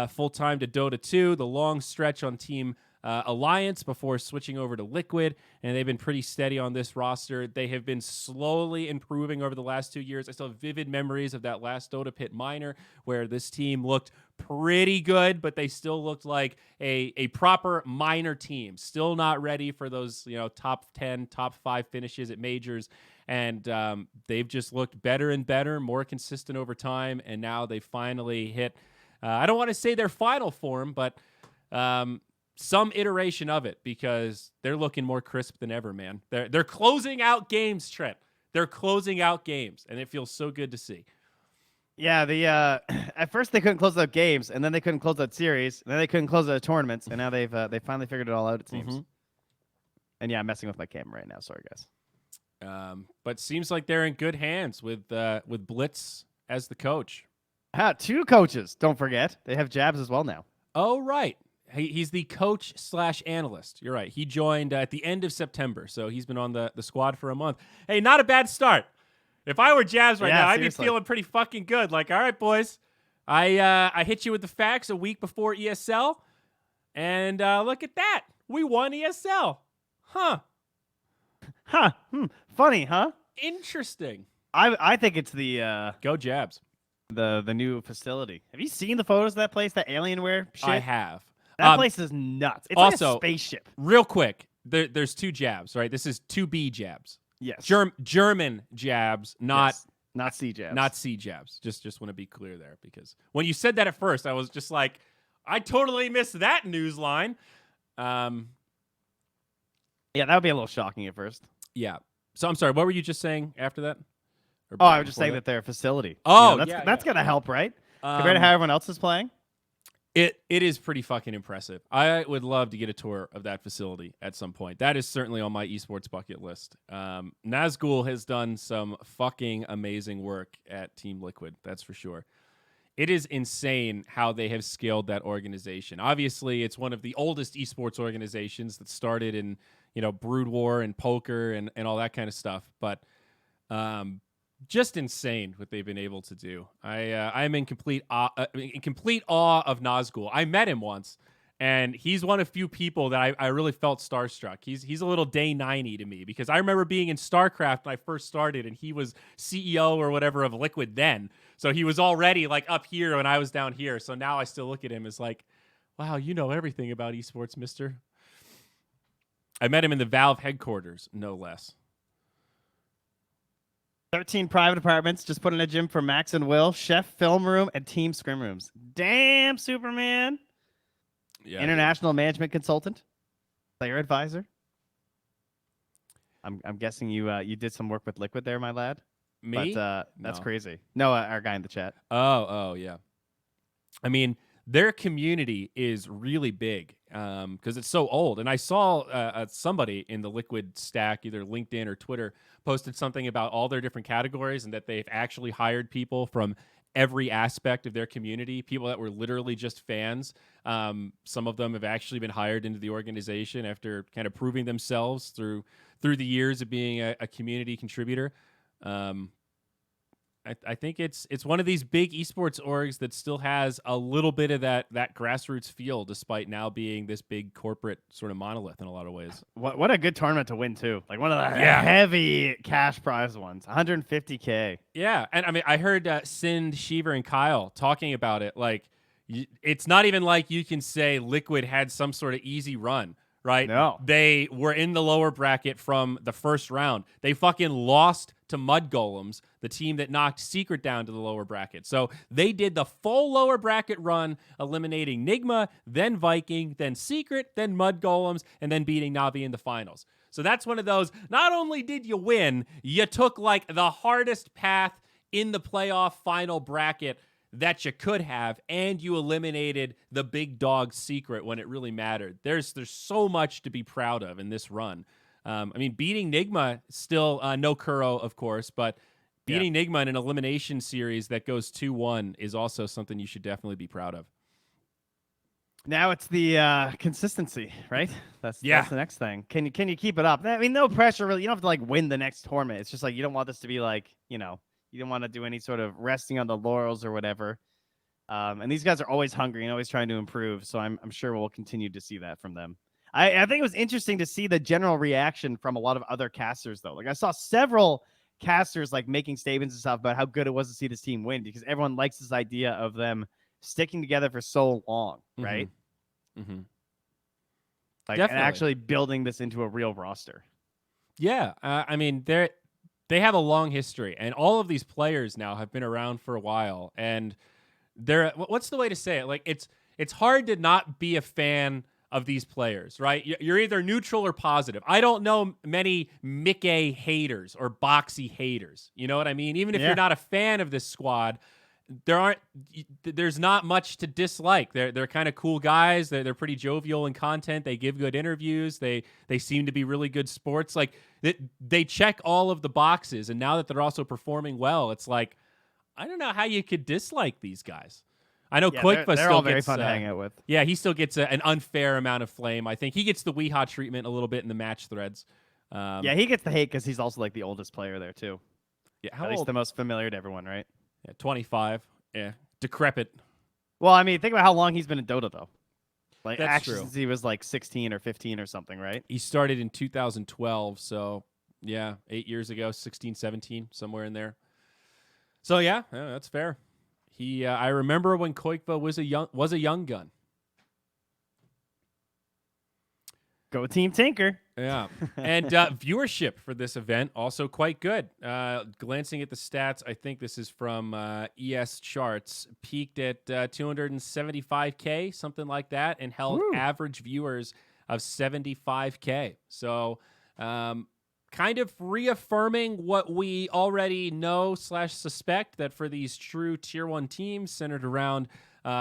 full-time to Dota 2. The long stretch on Team Alliance before switching over to Liquid, and they've been pretty steady on this roster. They have been slowly improving over the last 2 years. I still have vivid memories of that last Dota Pit minor where this team looked pretty good, but they still looked like a proper minor team, still not ready for those top 10, top 5 finishes at majors. And they've just looked better and better, more consistent over time, and now they finally hit, I don't want to say their final form, but some iteration of it, because they're looking more crisp than ever, man. They're closing out games, Trent. They're closing out games, and it feels so good to see. Yeah, at first they couldn't close out games, and then they couldn't close out series, and then they couldn't close out tournaments, and now they finally figured it all out, it seems. Mm-hmm. And yeah, I'm messing with my camera right now. Sorry, guys. But seems like they're in good hands with Blitz as the coach. 2 coaches. Don't forget, they have Jabs as well now. Oh, right. He's the coach/analyst. You're right. He joined at the end of September, so he's been on the squad for a month. Hey, not a bad start. If I were Jabs right now, seriously, I'd be feeling pretty fucking good. Like, all right, boys, I hit you with the facts a week before ESL, and look at that. We won ESL. Huh. Funny, huh? Interesting. I think it's the Go Jabs. The new facility. Have you seen the photos of that place, that Alienware shit? I have. That place is nuts. It's also, like a spaceship. Real quick, there's 2 Jabs, right? This is 2B Jabs. Yes. German Jabs, not C Jabs. Not C Jabs. Just want to be clear there, because when you said that at first, I was just like, I totally missed that news line. Yeah, that would be a little shocking at first. Yeah. So I'm sorry, what were you just saying after that? I was just saying that their facility. Oh, that's gonna help, right? Compared to how everyone else is playing. It is pretty fucking impressive. I would love to get a tour of that facility at some point. That is certainly on my esports bucket list. Nazgul has done some fucking amazing work at Team Liquid, that's for sure. It is insane how they have scaled that organization. Obviously, it's one of the oldest esports organizations that started in, Brood War and poker and all that kind of stuff. But just insane what they've been able to do. I'm in complete awe of Nazgul. I met him once, and he's one of few people that I really felt starstruck. He's a little day 90 to me, because I remember being in StarCraft when I first started, and he was CEO or whatever of Liquid then. So he was already like up here when I was down here. So now I still look at him as like, wow, you know everything about esports, mister. I met him in the Valve headquarters, no less. 13 private apartments, just put in a gym for Max and Will, chef, film room, and team scrim rooms. Damn, Superman. Yeah, international management consultant, player advisor. I'm guessing you did some work with Liquid there, my lad. Me? But that's crazy. No, our guy in the chat. Oh, yeah. I mean, their community is really big, because it's so old. And I saw somebody in the Liquid stack, either LinkedIn or Twitter, posted something about all their different categories and that they've actually hired people from every aspect of their community, people that were literally just fans. Some of them have actually been hired into the organization after kind of proving themselves through the years of being a community contributor. I think it's one of these big esports orgs that still has a little bit of that grassroots feel, despite now being this big corporate sort of monolith in a lot of ways. What a good tournament to win too! Like one of the heavy cash prize ones, 150K. Yeah, and I mean, I heard Sind, Shiver, and Kyle talking about it. Like, it's not even like you can say Liquid had some sort of easy run. Right? No. They were in the lower bracket from the first round. They fucking lost to Mud Golems, the team that knocked Secret down to the lower bracket. So they did the full lower bracket run, eliminating Nigma, then Viking, then Secret, then Mud Golems, and then beating Navi in the finals. So that's one of those, not only did you win, you took like the hardest path in the playoff final bracket that you could have, and you eliminated the big dog Secret when it really mattered. There's so much to be proud of in this run. I mean, beating Nigma, still no Kuro, of course, but beating Nigma in an elimination series that goes 2-1 is also something you should definitely be proud of. Now it's the consistency, right? That's the next thing. Can you keep it up? I mean, no pressure really. You don't have to like win the next tournament. It's just like you don't want this to be like, you don't want to do any sort of resting on the laurels or whatever. And these guys are always hungry and always trying to improve. So I'm sure we'll continue to see that from them. I think it was interesting to see the general reaction from a lot of other casters, though. Like I saw several casters like making statements and stuff about how good it was to see this team win, because everyone likes this idea of them sticking together for so long, right? Mm-hmm. Like and actually building this into a real roster. Yeah, I mean they have a long history, and all of these players now have been around for a while, and they're, what's the way to say it? Like it's hard to not be a fan of these players, right? You're either neutral or positive. I don't know many Mickey haters or Boxy haters. You know what I mean? Even if you're not a fan of this squad, there's not much to dislike. They're kind of cool guys. They're pretty jovial in content. They give good interviews. They seem to be really good sports. Like they check all of the boxes, and now that they're also performing well, it's like, I don't know how you could dislike these guys. I know Koikva still all very fun to hang out with. Yeah, he still gets an unfair amount of flame. I think he gets the Weehaw treatment a little bit in the match threads. Yeah, he gets the hate because he's also like the oldest player there too. Yeah, at least the most familiar to everyone, right? Yeah, 25. Yeah, decrepit. Well, I mean, think about how long he's been in Dota, though. Like, that's actually, true. Since he was like 16 or 15 or something, right? He started in 2012, so yeah, 8 years ago, 16, 17, somewhere in there. So yeah, that's fair. I remember when Koikva was a young gun. Go Team Tinker. Yeah. And viewership for this event also quite good. Glancing at the stats, I think this is from ES Charts, peaked at 275K, something like that, and held average viewers of 75K. So kind of reaffirming what we already know / suspect, that for these true Tier 1 teams centered around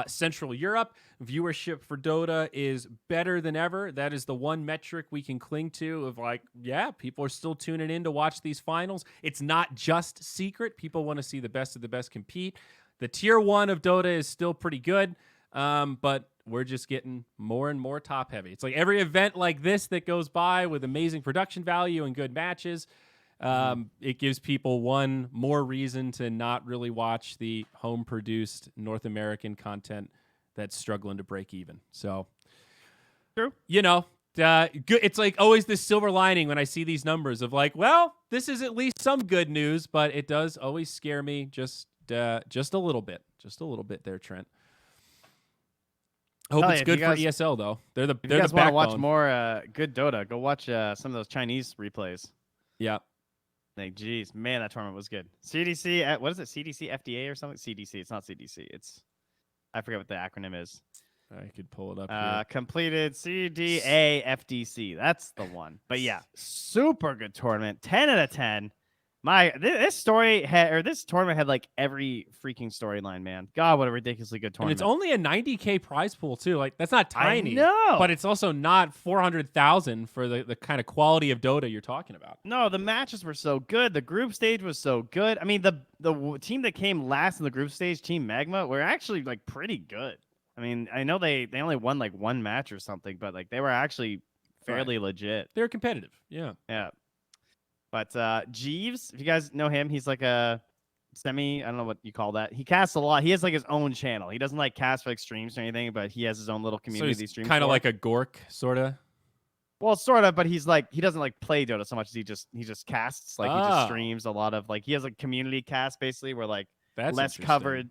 Central Europe, viewership for Dota is better than ever. That is the one metric we can cling to of like, yeah, people are still tuning in to watch these finals. It's not just Secret. People want to see the best of the best compete. The Tier 1 of Dota is still pretty good, but we're just getting more and more top heavy. It's like every event like this that goes by with amazing production value and good matches, it gives people one more reason to not really watch the home-produced North American content that's struggling to break even. So, true. Good. It's like always this silver lining when I see these numbers of like, well, this is at least some good news, but it does always scare me just a little bit. Just a little bit there, Trent. Hope it's good for ESL though. They're the backbone. If you guys want to watch more good Dota, go watch some of those Chinese replays. Yeah. Like, geez, man, that tournament was good. CDC, what is it? CDC FDA or something? CDC. It's not CDC. I forget what the acronym is. I could pull it up here. Completed CDA FDC. That's the one. But yeah, super good tournament. 10 out of 10. This this tournament had like every freaking storyline, man. God, what a ridiculously good And tournament. it's only a 90K prize pool too. Like that's not tiny. I know. But it's also not 400,000 for the kind of quality of Dota you're talking about. No, the matches were so good. The group stage was so good. I mean, the team that came last in the group stage, Team Magma, were actually like pretty good. I mean, I know they only won like one match or something, but like they were actually fairly legit. They're competitive. Yeah. Yeah. But Jeeves, if you guys know him, he's like a I don't know what you call that. He casts a lot. He has like his own channel. He doesn't like cast for like streams or anything, but he has his own little community. So he's streams kind of for. like a Gork, sort of. Well, sort of, but he doesn't like play Dota so much as he just casts. Like he just streams a lot of like he has like community cast basically where like That's less covered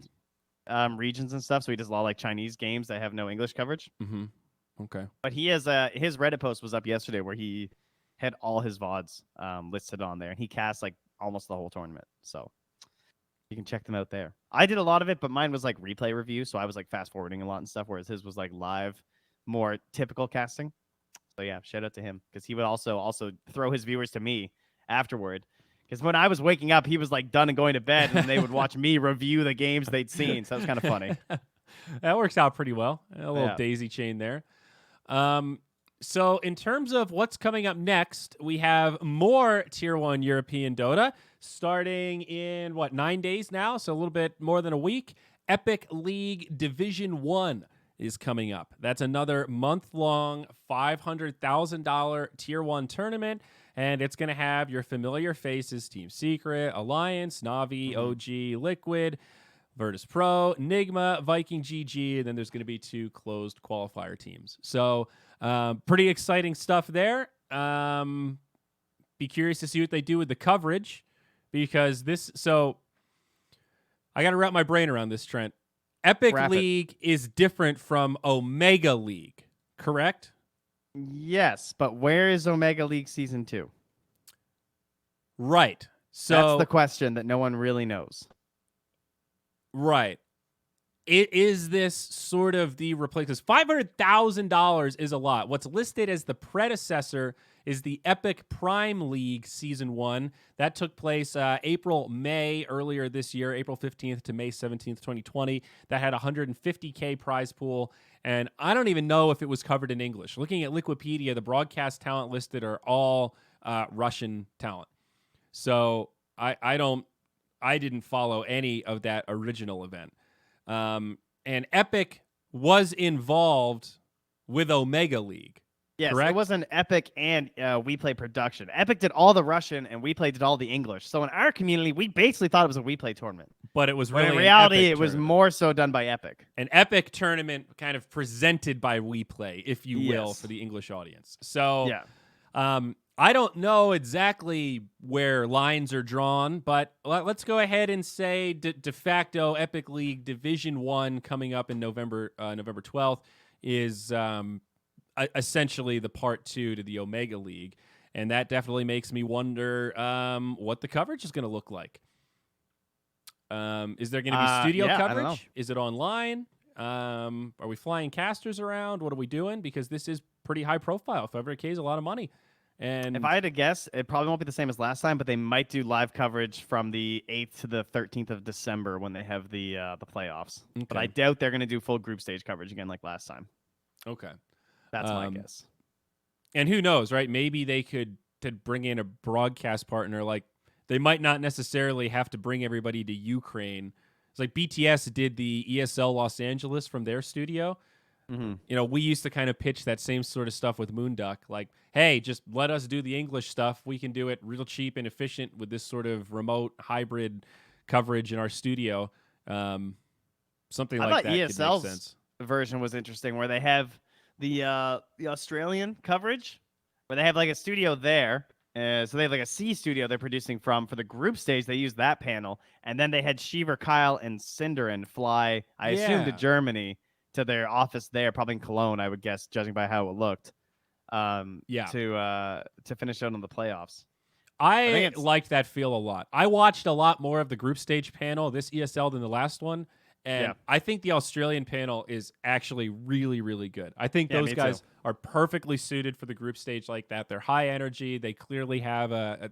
regions and stuff. So he does a lot of like Chinese games that have no English coverage. Mm-hmm. Okay. But he has his Reddit post was up yesterday where he had all his VODs listed on there, and he cast like almost the whole tournament. So you can check them out there. I did a lot of it, but mine was like replay review, so I was like fast forwarding a lot and stuff, whereas his was like live, more typical casting. So yeah, shout out to him because he would also throw his viewers to me afterward. Because when I was waking up, he was like done and going to bed, and they would watch me review the games they'd seen. So that was kind of funny. That works out pretty well. A little daisy chain there. So in terms of what's coming up next, we have more Tier 1 European Dota starting in, 9 days now? So a little bit more than a week. Epic League Division 1 is coming up. That's another month-long $500,000 Tier 1 tournament, and it's going to have your familiar faces, Team Secret, Alliance, Na'Vi, OG, Liquid, Virtus Pro, Nigma, Viking GG, and then there's going to be 2 closed qualifier teams. So pretty exciting stuff there. Be curious to see what they do with the coverage because I got to wrap my brain around this, Trent. Epic League is different from Omega League, correct? Yes, but where is Omega League Season 2? Right. So that's the question that no one really knows. Right. Is this sort of the replacement? $500,000 is a lot. What's listed as the predecessor is the Epic Prime League Season 1. That took place May earlier this year, April 15th to May 17th, 2020. That had a $150K prize pool, and I don't even know if it was covered in English. Looking at Wikipedia, the broadcast talent listed are all Russian talent. So I didn't follow any of that original event. And Epic was involved with Omega League. Yes, correct? It was an Epic and WePlay production. Epic did all the Russian, and WePlay did all the English. So in our community, we basically thought it was a WePlay tournament. But it was really in reality, it was more so done by Epic. An Epic tournament kind of presented by WePlay, if you will, for the English audience. So I don't know exactly where lines are drawn, but let's go ahead and say de facto Epic League Division 1 coming up in November 12th is essentially the part 2 to the Omega League. And that definitely makes me wonder what the coverage is going to look like. Is there going to be studio coverage? Is it online? Are we flying casters around? What are we doing? Because this is pretty high profile. 500K is a lot of money. And if I had to guess, it probably won't be the same as last time, but they might do live coverage from the 8th to the 13th of December when they have the playoffs. Okay. But I doubt they're going to do full group stage coverage again like last time. Okay. That's my guess. And who knows, right? Maybe they could bring in a broadcast partner. Like, they might not necessarily have to bring everybody to Ukraine. It's like BTS did the ESL Los Angeles from their studio. You know, we used to kind of pitch that same sort of stuff with Moonduck. Like, hey, just let us do the English stuff. We can do it real cheap and efficient with this sort of remote hybrid coverage in our studio. Something like that could make sense. Version was interesting, where they have the Australian coverage, where they have like a studio there. So they have like a C studio they're producing from. For the group stage, they use that panel. And then they had Shiver, Kyle, and Cinderin fly, I assume, to Germany, to their office there, probably in Cologne, I would guess, judging by how it looked. To finish out on the playoffs. I liked that feel a lot. I watched a lot more of the group stage panel this ESL than the last one, And I think the Australian panel is actually really, really good. I think those guys are perfectly suited for the group stage like that. They're high energy. They clearly have a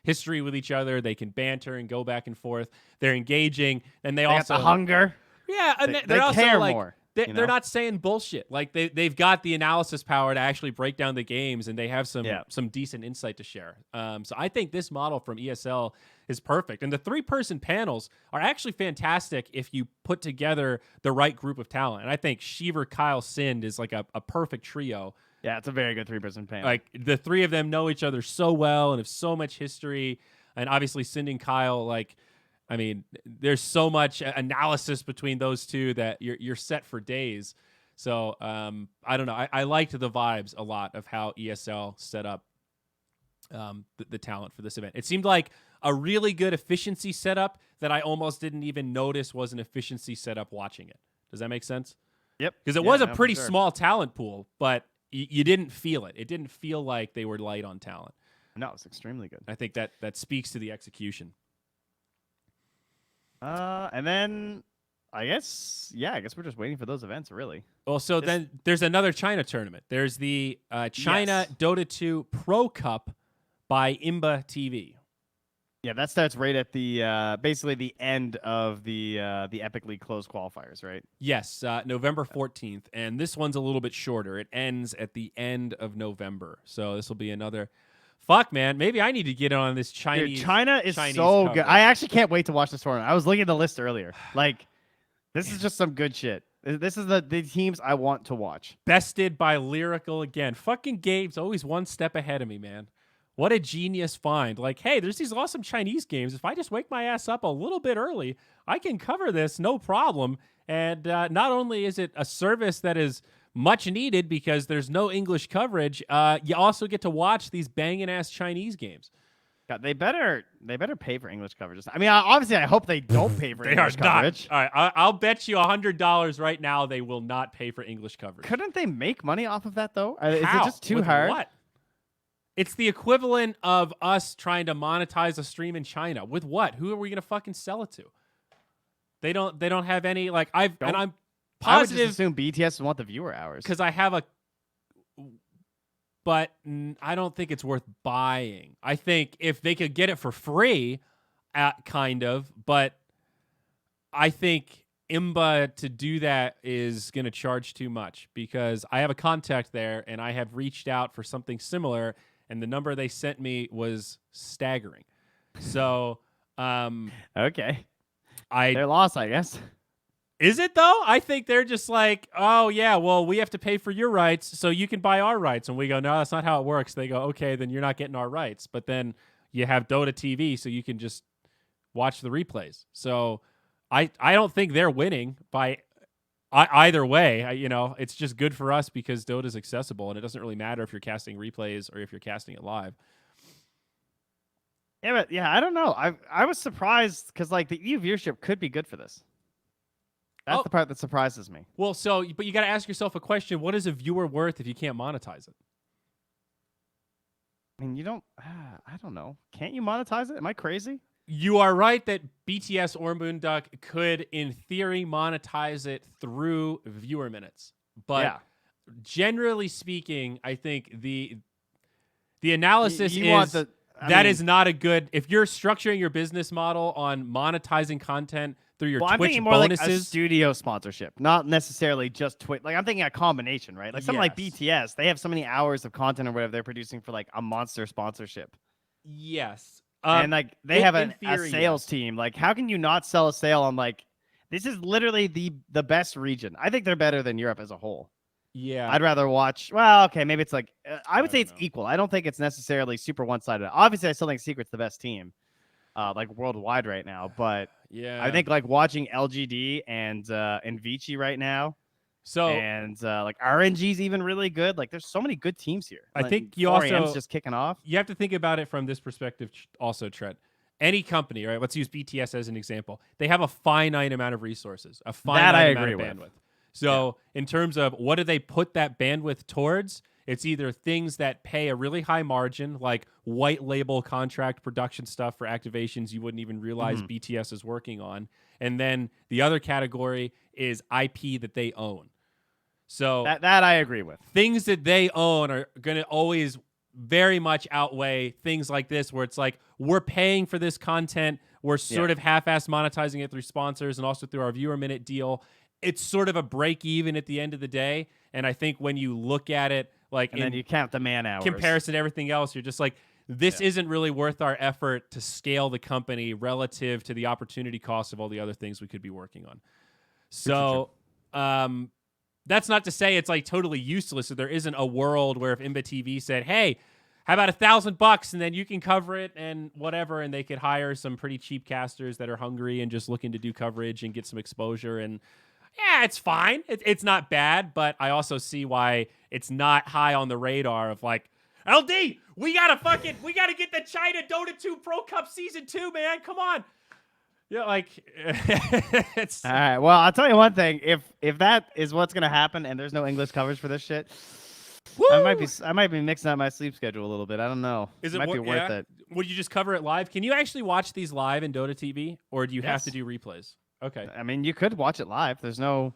history with each other. They can banter and go back and forth. They're engaging, and they also got the hunger. Yeah, and they also care like more. they're not saying bullshit. Like they've got the analysis power to actually break down the games, and they have some decent insight to share. So I think this model from ESL is perfect. And the 3-person panels are actually fantastic if you put together the right group of talent. And I think Shiver, Kyle, Sind is like a perfect trio. Yeah, it's a very good 3-person panel. Like the three of them know each other so well and have so much history. And obviously Sind and Kyle, like, I mean, there's so much analysis between those two that you're set for days. So I don't know. I liked the vibes a lot of how ESL set up the talent for this event. It seemed like a really good efficiency setup that I almost didn't even notice was an efficiency setup watching it. Does that make sense? Yep. Because it was a pretty small talent pool, but you didn't feel it. It didn't feel like they were light on talent. No, it's extremely good. I think that speaks to the execution. And then I guess we're just waiting for those events, really. Well, so then there's another China tournament. There's the China Dota 2 Pro Cup by Imba TV. Yeah, that starts right at the basically the end of the epically closed qualifiers, right? Yes, November 14th, and this one's a little bit shorter. It ends at the end of November, so this will be another. Fuck, man, maybe I need to get on this Chinese. Dude, China is Chinese so coverage. good. I actually can't wait to watch this tournament. I was looking at the list earlier. Like, this is just some good shit. This is the teams I want to watch. Bested by Lyrical again. Fucking Gabe's always one step ahead of me, man. What a genius find. Like, hey, there's these awesome Chinese games. If I just wake my ass up a little bit early, I can cover this no problem. And not only is it a service that is much needed because there's no English coverage, you also get to watch these banging ass Chinese games. God, they better pay for English coverage. I mean, obviously, I hope they don't pay for English coverage. All right, I'll bet you $100 right now they will not pay for English coverage. Couldn't they make money off of that though? Is it How? just too With hard? What? It's the equivalent of us trying to monetize a stream in China. With what? Who are we gonna fucking sell it to? They don't have any like I'm positive. I would just assume BTS would want the viewer hours because I have but I don't think it's worth buying. I think if they could get it for free, kind of, but I think Imba to do that is going to charge too much because I have a contact there and I have reached out for something similar and the number they sent me was staggering. So, okay. They're lost, I guess. Is it though? I think they're just like, oh yeah, well we have to pay for your rights, so you can buy our rights. And we go, no, that's not how it works. They go, okay, then you're not getting our rights. But then you have Dota TV, so you can just watch the replays. So I don't think they're winning by either way. It's just good for us because Dota's accessible, and it doesn't really matter if you're casting replays or if you're casting it live. Yeah, but I don't know. I was surprised because like the EU viewership could be good for this. That's the part that surprises me. Well, but you got to ask yourself a question. What is a viewer worth if you can't monetize it? I mean, you don't, I don't know. Can't you monetize it? Am I crazy? You are right that BTS or MOONDUCK could, in theory, monetize it through viewer minutes. But generally speaking, I think the analysis is not a good, if you're structuring your business model on monetizing content through your Twitch I'm thinking more bonuses. like a studio sponsorship, not necessarily just Twitch. Like I'm thinking a combination, right? Like something like BTS, they have so many hours of content or whatever they're producing for like a monster sponsorship. Yes. And like they have a sales team. Like how can you not sell a sale on like, this is literally the best region. I think they're better than Europe as a whole. Yeah. I'd rather watch, well, okay, maybe it's like, I would say it's equal. I don't think it's necessarily super one-sided. Obviously, I still think Secret's the best team, like worldwide right now. But yeah, I think like watching LGD and Vici right now, and like RNG's even really good. Like there's so many good teams here. I like, think you 4AM's also just kicking off. You have to think about it from this perspective also, Trent. Any company, right? Let's use BTS as an example. They have a finite amount of resources, a finite amount of bandwidth. So in terms of what do they put that bandwidth towards, It's either things that pay a really high margin, like white label contract production stuff for activations you wouldn't even realize BTS is working on. And then the other category is IP that they own. So that I agree with. Things that they own are going to always very much outweigh things like this, where it's like, we're paying for this content. We're sort of half-ass monetizing it through sponsors and also through our viewer minute deal. It's sort of a break even at the end of the day. And I think when you look at it, like, and then you count the man hours. Comparison to everything else, you're just like, this isn't really worth our effort to scale the company relative to the opportunity cost of all the other things we could be working on. So, that's not to say it's like totally useless. So there isn't a world where if Imba TV said, hey, how about $1,000 and then you can cover it and whatever, and they could hire some pretty cheap casters that are hungry and just looking to do coverage and get some exposure. And yeah, it's fine. It's not bad, but I also see why it's not high on the radar of like, LD, we gotta get the China Dota 2 Pro Cup Season 2, man. Come on. Yeah, like it's all right. Well, I'll tell you one thing. If that is what's gonna happen, and there's no English coverage for this shit, I might be mixing up my sleep schedule a little bit. I don't know. It might be worth it. Would you just cover it live? Can you actually watch these live in Dota TV, or do you have to do replays? Okay. I mean, you could watch it live. There's no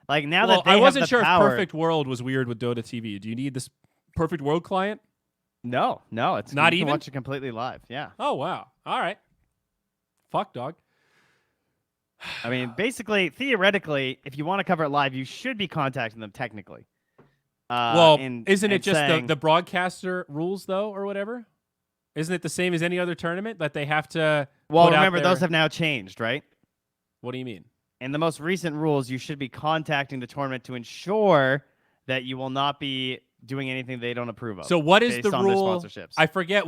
now well, that they I wasn't have the sure power, if Perfect World was weird with Dota TV. Do you need this Perfect World client? No, it's not you even. Can watch it completely live. Yeah. Oh wow. All right. Fuck dog. I mean, basically, theoretically, if you want to cover it live, you should be contacting them technically. Isn't it just the broadcaster rules, though, or whatever? Isn't it the same as any other tournament that they have to Well, remember, those have now changed, right? What do you mean? In the most recent rules, you should be contacting the tournament to ensure that you will not be doing anything they don't approve of. So what is the rule? Sponsorships. I forget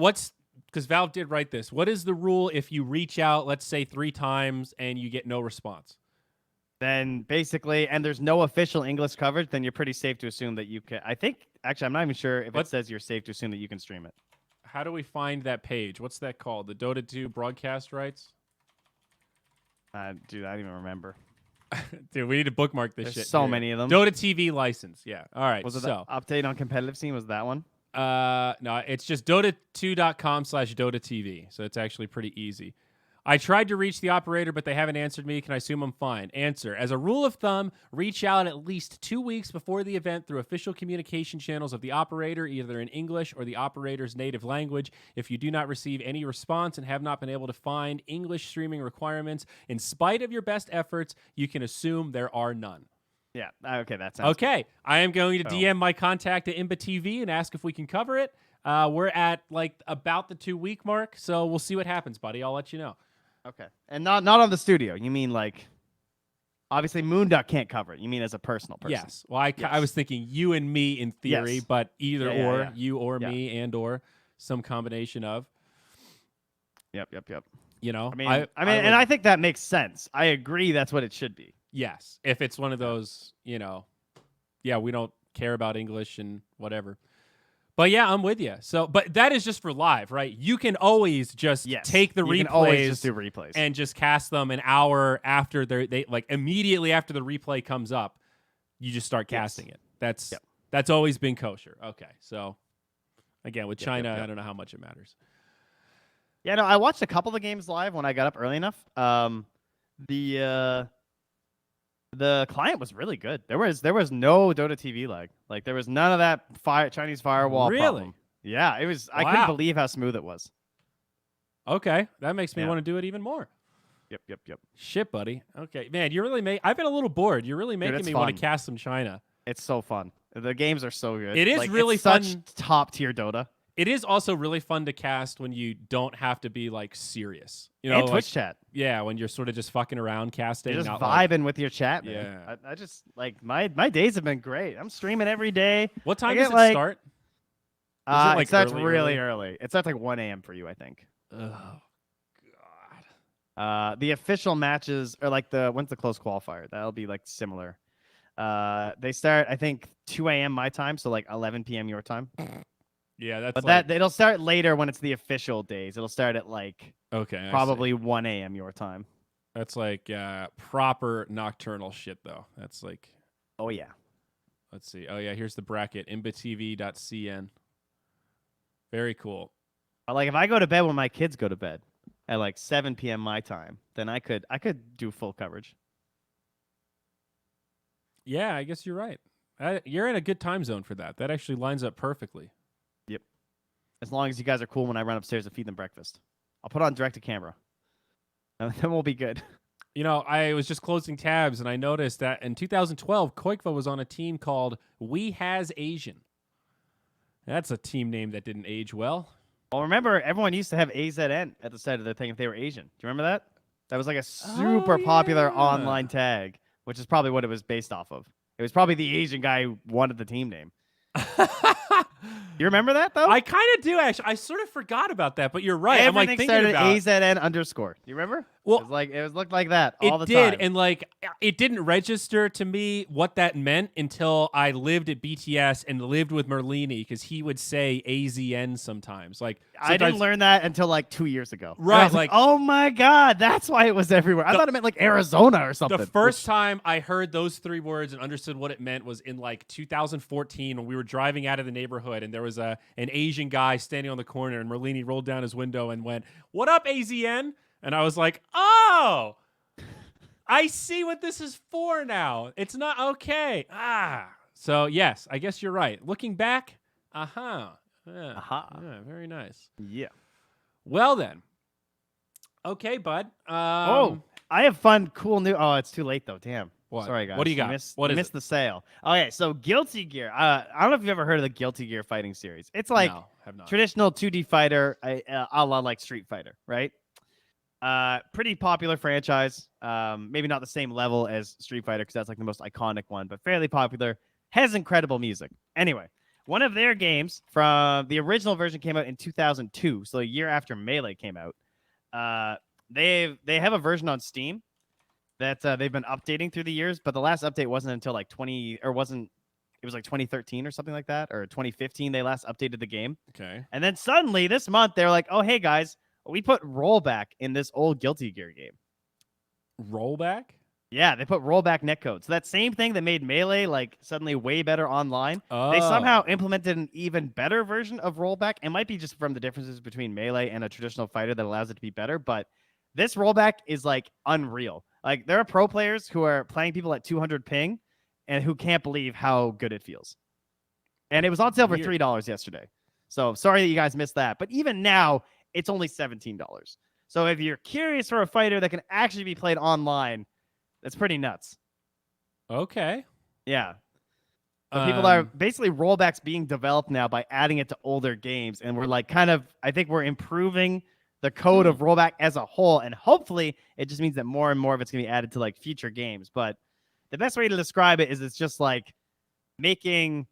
because Valve did write this. What is the rule if you reach out, let's say 3 times, and you get no response? Then basically, and there's no official English coverage, then you're pretty safe to assume that you can. I think, actually, I'm not even sure if it says you're safe to assume that you can stream it. How do we find that page? What's that called? The Dota 2 broadcast rights? Dude, I don't even remember. Dude, we need to bookmark this shit. There's so many of them. Dota TV license. Yeah. All right. Was it the update on competitive scene? Was that one? No, it's just dota2.com/DotaTV. So it's actually pretty easy. I tried to reach the operator, but they haven't answered me. Can I assume I'm fine? Answer. As a rule of thumb, reach out at least 2 weeks before the event through official communication channels of the operator, either in English or the operator's native language. If you do not receive any response and have not been able to find English streaming requirements, in spite of your best efforts, you can assume there are none. Yeah. Okay, that sounds okay. Good. I am going to DM my contact at Imba TV and ask if we can cover it. We're at about the 2 week mark, so we'll see what happens, buddy. I'll let you know. Okay. And not on the studio. You mean obviously Moonduck can't cover it. You mean as a personal person? Yes. Well, I was thinking you and me in theory, but either or, you or me and or some combination of. Yep. You know, and I think that makes sense. I agree. That's what it should be. Yes. If it's one of those, we don't care about English and whatever. But yeah, I'm with you. So, but that is just for live, right? You can always just take the replays, can always just do replays and just cast them an hour after they immediately after the replay comes up. You just start casting it. That's always been kosher. Okay, so again with China, I don't know how much it matters. Yeah, no, I watched a couple of the games live when I got up early enough. The client was really good. There was no Dota TV lag. There was none of that Chinese firewall problem. Yeah, it was. I couldn't believe how smooth it was. Okay, that makes me want to do it even more. Yep. Shit, buddy. Okay, man, you really I've been a little bored. You're really making me want to cast some China. It's so fun. The games are so good. It is really fun. Such top tier Dota. It is also really fun to cast when you don't have to be serious. And Twitch chat. Yeah, when you're sort of just fucking around casting. You're just vibing with your chat, man. Yeah. I just my days have been great. I'm streaming every day. What time does it start? It starts really early. It starts 1 a.m. for you, I think. Oh God. The official matches are when's the close qualifier? That'll be similar. They start I think 2 a.m. my time, so 11 p.m. your time. Yeah, that's it'll start later when it's the official days. It'll start at probably 1 a.m. your time. That's proper nocturnal shit though. That's oh yeah. Let's see. Oh yeah, here's the bracket. imbatv.cn. Very cool. But like if I go to bed when my kids go to bed at like 7 p.m. my time, then I could do full coverage. Yeah, I guess you're right. You're in a good time zone for that. That actually lines up perfectly. Yep. As long as you guys are cool when I run upstairs to feed them breakfast. I'll put on direct to camera. And then we'll be good. You know, I was just closing tabs and I noticed that in 2012, Koikva was on a team called We Has Asian. That's a team name that didn't age well. Well, remember, everyone used to have AZN at the side of their thing if they were Asian. Do you remember that? That was like a super popular online tag, which is probably what it was based off of. It was probably the Asian guy who wanted the team name. You remember that, though? I kind of do, actually. I sort of forgot about that, but you're right. Everything I'm like thinking started about AZN_. Do you remember? Well, it looked like that all the time. It did, and like it didn't register to me what that meant until I lived at BTS and lived with Merlini because he would say AZN sometimes. Like I didn't learn that until like 2 years ago. Right, I was like, oh my god, that's why it was everywhere. I thought it meant like Arizona or something. The first time I heard those 3 words and understood what it meant was in like 2014 when we were driving out of the neighborhood and there was an Asian guy standing on the corner and Merlini rolled down his window and went, "What up, AZN?" And I was like, "Oh, I see what this is for now. It's not okay." So yes, I guess you're right. Looking back, yeah, very nice. Yeah. Well then, okay, bud. I have fun, cool new. Oh, it's too late though. Damn. What? Sorry, guys. What do you got? You missed the sale. Okay, so Guilty Gear. I don't know if you've ever heard of the Guilty Gear fighting series. It's like traditional 2D fighter, a la like Street Fighter, right? Pretty popular franchise. Maybe not the same level as Street Fighter because that's like the most iconic one, but fairly popular. Has incredible music. Anyway, one of their games from the original version came out in 2002, so a year after Melee came out. They have a version on Steam that they've been updating through the years, but the last update wasn't until like it was like 2013 or something like that, or 2015 they last updated the game. Okay. And then suddenly this month they're like, "Oh, hey guys, we put rollback in this old Guilty Gear game." Rollback? Yeah, they put rollback netcode. So that same thing that made Melee like suddenly way better online, Oh. they somehow implemented an even better version of rollback. It might be just from the differences between Melee and a traditional fighter that allows it to be better, but this rollback is like unreal. Like there are pro players who are playing people at 200 ping and who can't believe how good it feels. And it was on sale for $3 yesterday. So sorry that you guys missed that. But even now, it's only $17. So if you're curious for a fighter that can actually be played online, that's pretty nuts. Okay. Yeah. So people are basically rollbacks being developed now by adding it to older games. And we're like I think we're improving the code of rollback as a whole. And hopefully it just means that more and more of it's going to be added to like future games. But the best way to describe it is it's just like making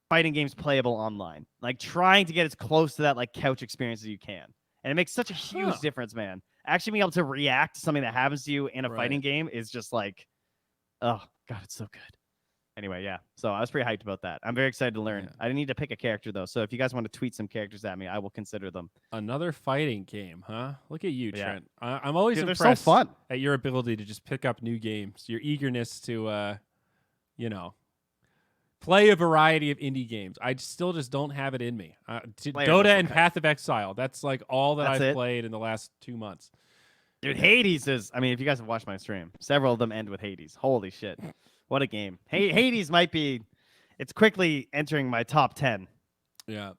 fighting games playable online, like trying to get as close to that like couch experience as you can. And it makes such a huge difference, man. Actually being able to react to something that happens to you in a fighting game is just like, oh god, it's so good. Anyway, yeah. So I was pretty hyped about that. I'm very excited to learn. I didn't need to pick a character though. So if you guys want to tweet some characters at me, I will consider them. Another fighting game, huh? Look at you, Trent. I'm always impressed they're so fun at your ability to just pick up new games. Your eagerness to, play a variety of indie games. I still just don't have it in me. Dota and Path of Exile. That's like all that I've played in the last 2 months. Dude, Hades is, I mean, if you guys have watched my stream, several of them end with Hades. Holy shit. What a game. Hades might be, it's quickly entering my top 10. Yeah.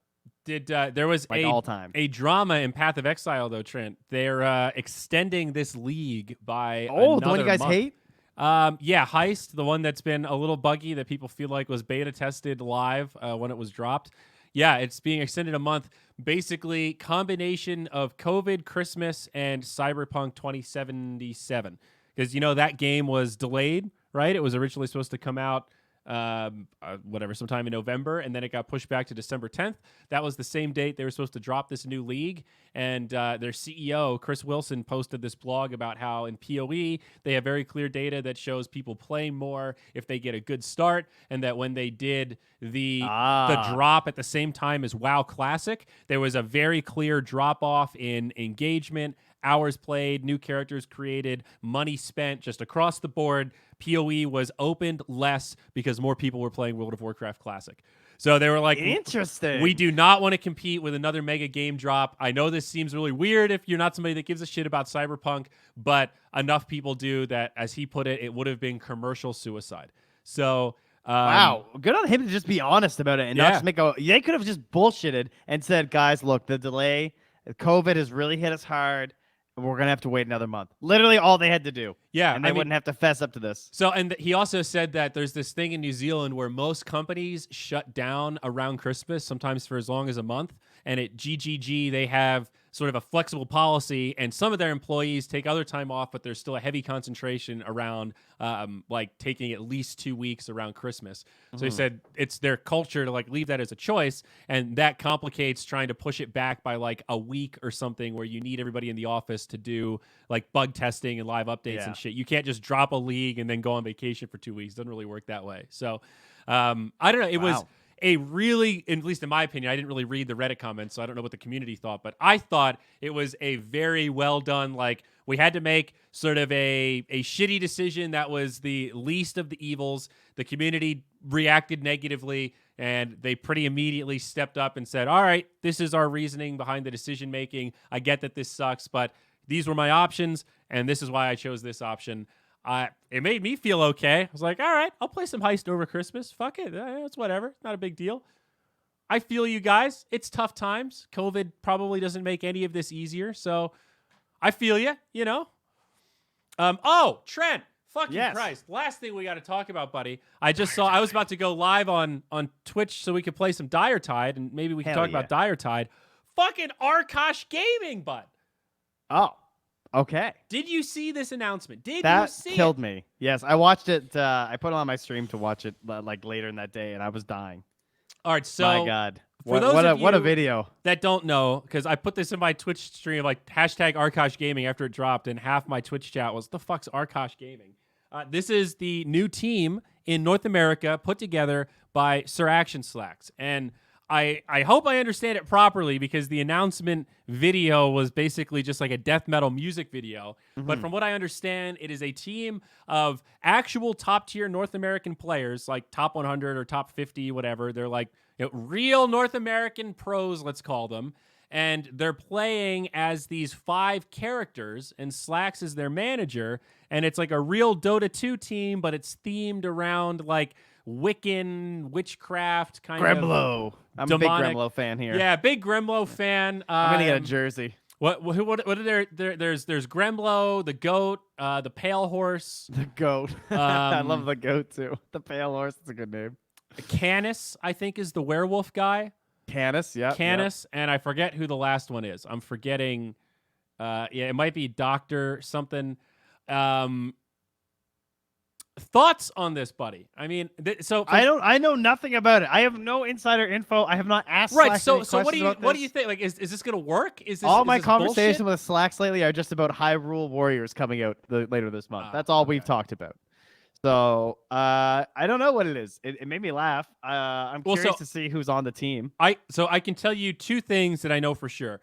There was like all time. a drama in Path of Exile, though, Trent. They're extending this league by the one you guys month. hate? Yeah, Heist, the one that's been a little buggy that people feel like was beta tested live when it was dropped. Yeah, it's being extended a month. Basically, combination of COVID, Christmas, and Cyberpunk 2077. Because, that game was delayed, right? It was originally supposed to come out sometime in November, and then it got pushed back to December 10th. That was the same date they were supposed to drop this new league, and their CEO, Chris Wilson, posted this blog about how in PoE, they have very clear data that shows people play more if they get a good start, and that when they did the drop at the same time as WoW Classic, there was a very clear drop-off in engagement, hours played, new characters created, money spent just across the board. PoE was opened less because more people were playing World of Warcraft Classic. So they were like, interesting. We do not want to compete with another mega game drop. I know this seems really weird if you're not somebody that gives a shit about Cyberpunk, but enough people do that, as he put it, it would have been commercial suicide. So wow, good on him to just be honest about it and not just make a. They could have just bullshitted and said, "Guys, look, the delay, COVID has really hit us hard. We're gonna have to wait another month." Literally, all they had to do. Yeah, and they wouldn't have to fess up to this. So, and he also said that there's this thing in New Zealand where most companies shut down around Christmas, sometimes for as long as a month. And at GGG, they have sort of a flexible policy, and some of their employees take other time off, but there's still a heavy concentration around like taking at least 2 weeks around Christmas. So he said it's their culture to like leave that as a choice, and that complicates trying to push it back by like a week or something, where you need everybody in the office to do like bug testing and live updates and shit. You can't just drop a league and then go on vacation for 2 weeks. It doesn't really work that way. So I don't know. It was a really, at least in my opinion, I didn't really read the Reddit comments, so I don't know what the community thought, but I thought it was a very well done, like, we had to make sort of a shitty decision that was the least of the evils. The community reacted negatively, and they pretty immediately stepped up and said, all right, this is our reasoning behind the decision making. I get that this sucks, but these were my options, and this is why I chose this option. It made me feel okay. I was like, all right, I'll play some Heist over Christmas. Fuck it. It's whatever. Not a big deal. I feel you guys. It's tough times. COVID probably doesn't make any of this easier. So I feel you, you know. Oh, Trent. Fucking Christ. Last thing we got to talk about, buddy. I just saw, I was about to go live on Twitch so we could play some Diretide, and maybe we can talk about Diretide. Fucking Arkosh Gaming, bud. Oh. Okay. Did you see this announcement? That killed me. Yes, I watched it. I put it on my stream to watch it like later in that day, and I was dying. All right, so my God, for those of you what a video that don't know, because I put this in my Twitch stream, like hashtag Arkosh Gaming after it dropped, and half my Twitch chat was, "The fuck's Arkosh Gaming?" This is the new team in North America put together by Sir Action Slacks, and I hope I understand it properly, because the announcement video was basically just like a death metal music video. But from what I understand, it is a team of actual top-tier North American players, like top 100 or top 50, whatever. They're like, you know, real North American pros, let's call them. And they're playing as these 5 characters, and Slacks is their manager. And it's like a real Dota 2 team, but it's themed around like Wiccan, witchcraft, kind of. Gremlo. I'm a big Gremlo fan here. Yeah, big Gremlo fan. I'm gonna get a jersey. What are there's Gremlo, the goat, the pale horse. The goat. I love the goat too. The pale horse, that's a good name. Canis, I think, is the werewolf guy. Canis, yeah. Canis, and I forget who the last one is. I'm forgetting. Yeah, it might be Doctor something. Thoughts on this, buddy? I mean, I know nothing about it. I have no insider info. I have not asked. Right. So what do you think? Like, is this gonna work? Is this all my this conversations bullshit? with Slacks lately are just about Hyrule Warriors coming out later this month. That's all we've talked about. So I don't know what it is. It made me laugh. I'm curious to see who's on the team. I can tell you 2 things that I know for sure.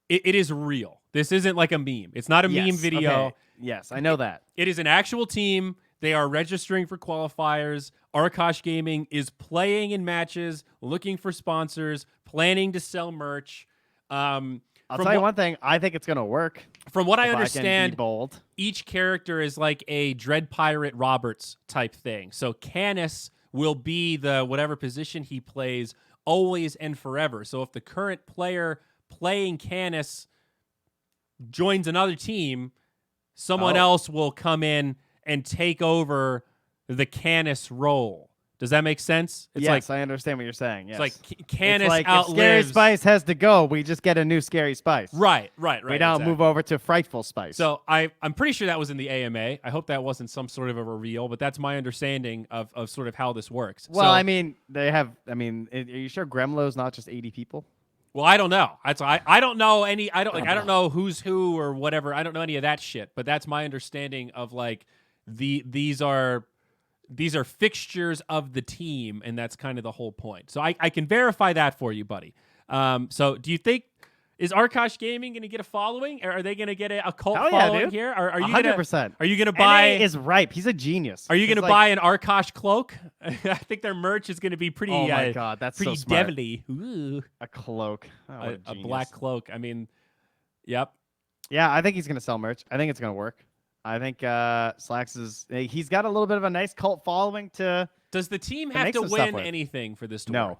It is real. This isn't like a meme. It's not a meme video. Okay. Yes, I know that. It is an actual team. They are registering for qualifiers. Arkosh Gaming is playing in matches, looking for sponsors, planning to sell merch. I'll tell you one thing. I think it's going to work. From what I understand, bold. Each character is like a Dread Pirate Roberts type thing. So Canis will be the whatever position he plays always and forever. So if the current player playing Canis joins another team, someone else will come in and take over the Canis role. Does that make sense? It's yes, I understand what you're saying. Yes. It's like Canis like outlives... If Scary Spice has to go, we just get a new Scary Spice. Right. We don't move over to Frightful Spice. So I'm pretty sure that was in the AMA. I hope that wasn't some sort of a reveal, but that's my understanding of sort of how this works. Well, I mean, are you sure Gremlo's not just 80 people? Well, I don't know. I don't know any. I don't know who's who or whatever. I don't know any of that shit. But that's my understanding of like these are fixtures of the team, and that's kind of the whole point. So I can verify that for you, buddy. So do you think Is Arkosh Gaming going to get a following? Or are they going to get a cult Hell yeah, following dude. here? Are you 100%. Are you going to buy? NA is ripe. He's a genius. Are you going to It's buy an Arkosh cloak? I think their merch is going to be pretty. Oh my god, that's pretty so smart. devilly. Ooh. A cloak. Oh, what A genius. black cloak. I mean, yep. Yeah, I think he's gonna sell merch. I think it's gonna work. I think Slacks he's got a little bit of a nice cult following to. Does the team to have make to some stuff win with. anything for this to No. work?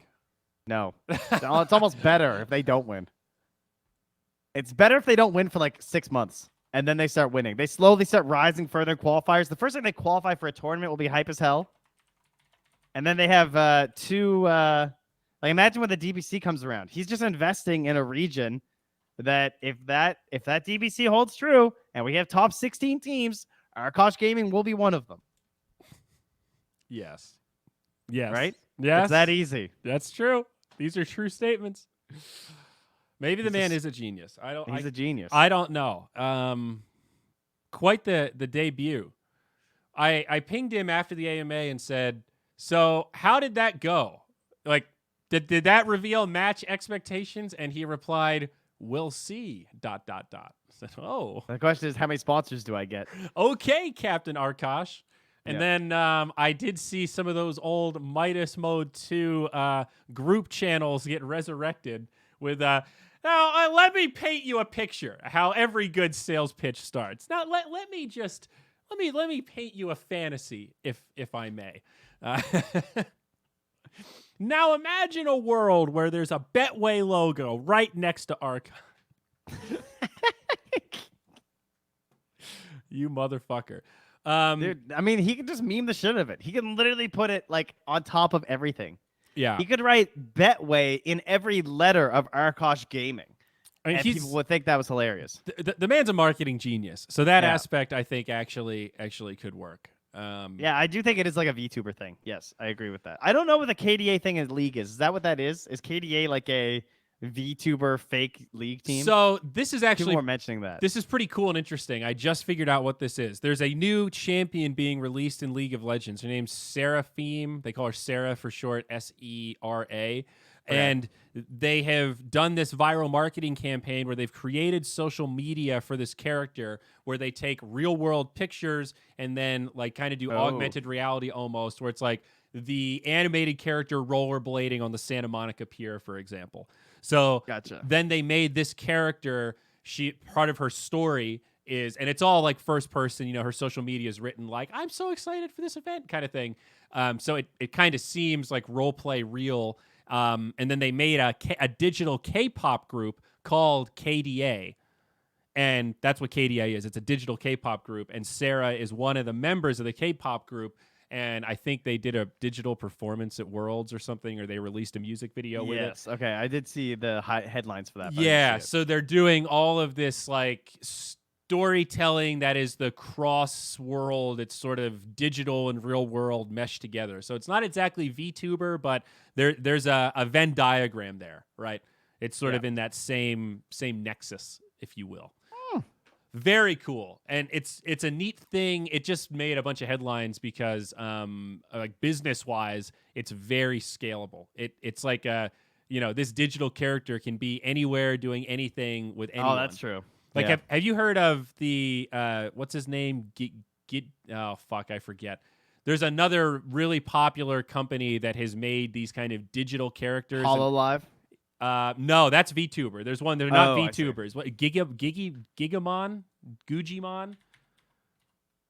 No, it's almost better if they don't win. It's better if they don't win for like 6 months and then they start winning. They slowly start rising further in qualifiers. The first time they qualify for a tournament will be hype as hell. And then they have two. Like imagine when the DBC comes around. He's just investing in a region that if that DBC holds true and we have top 16 teams, Arkosh Gaming will be one of them. Yes. Yes. Right? Yes. It's that easy. That's true. These are true statements. Maybe the man is a genius. He's a genius. I don't know. Quite the debut. I pinged him after the AMA and said, "So how did that go? Like, did that reveal match expectations?" And he replied, "We'll see." ... I said, "Oh, The question is, how many sponsors do I get? okay, Captain Arkosh." And Yeah. then I did see some of those old Midas Mode 2 group channels get resurrected with now let me paint you a picture how every good sales pitch starts. Now let me paint you a fantasy if I may. Now imagine a world where there's a Betway logo right next to Arkosh. You motherfucker. Dude, I mean, he can just meme the shit of it. He can literally put it like on top of everything. Yeah. He could write Betway in every letter of Arkosh Gaming. I mean, And people would think that was hilarious. The man's a marketing genius. So that Yeah. aspect, I think, actually could work. Yeah, I do think it is like a VTuber thing. Yes, I agree with that. I don't know what the KDA thing in league is. Is that what that is? Is KDA like a VTuber fake league team? So this is actually people were mentioning that. This is pretty cool and interesting. I just figured out what this is. There's a new champion being released in League of Legends. Her name's Seraphim. They call her Sarah for short, SERA. And they have done this viral marketing campaign where they've created social media for this character where they take real world pictures and then like kind of do augmented reality almost, where it's like the animated character rollerblading on the Santa Monica Pier, for example. So Gotcha. then they made this character, part of her story is, and it's all like first person, you know, her social media is written like, "I'm so excited for this event" kind of thing. So it kind of seems like role play real. And then they made a digital K-pop group called KDA. And that's what KDA is. It's a digital K-pop group. And Sarah is one of the members of the K-pop group. And I think they did a digital performance at Worlds or something, or they released a music video with it. Yes. Okay. I did see the headlines for that. But Yeah. I didn't see So they're doing all of this like storytelling that is the cross world. It's sort of digital and real world meshed together. So it's not exactly VTuber, but there's a Venn diagram there, right? It's sort of in that same nexus, if you will. Very cool. And it's a neat thing. It just made a bunch of headlines because like business wise, it's very scalable. It's like this digital character can be anywhere doing anything with anyone. Oh, that's true. Like, Yeah. have you heard of the what's his name? Oh fuck, I forget. There's another really popular company that has made these kind of digital characters. HoloLive. No, that's VTuber. There's one. They're not Oh, I see. VTubers. What Gigamon? Gugimon?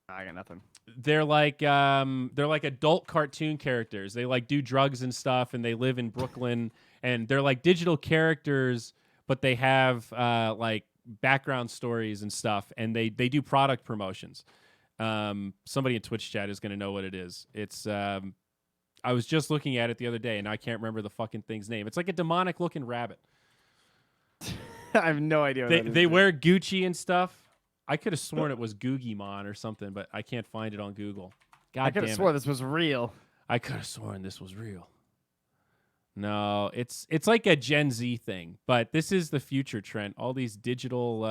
I got nothing. They're like adult cartoon characters. They like do drugs and stuff, and they live in Brooklyn. And they're like digital characters, but they have like background stories and stuff. And they do product promotions. Somebody in Twitch chat is going to know what it is. It's I was just looking at it the other day, and I can't remember the fucking thing's name. It's like a demonic looking rabbit. I have no idea. What They wear Gucci and stuff. I could have sworn it was Googimon or something, but I can't find it on Google. God I could damn have it. sworn this was real. I could have sworn this was real. No, it's like a Gen Z thing, but this is the future, Trent. All these digital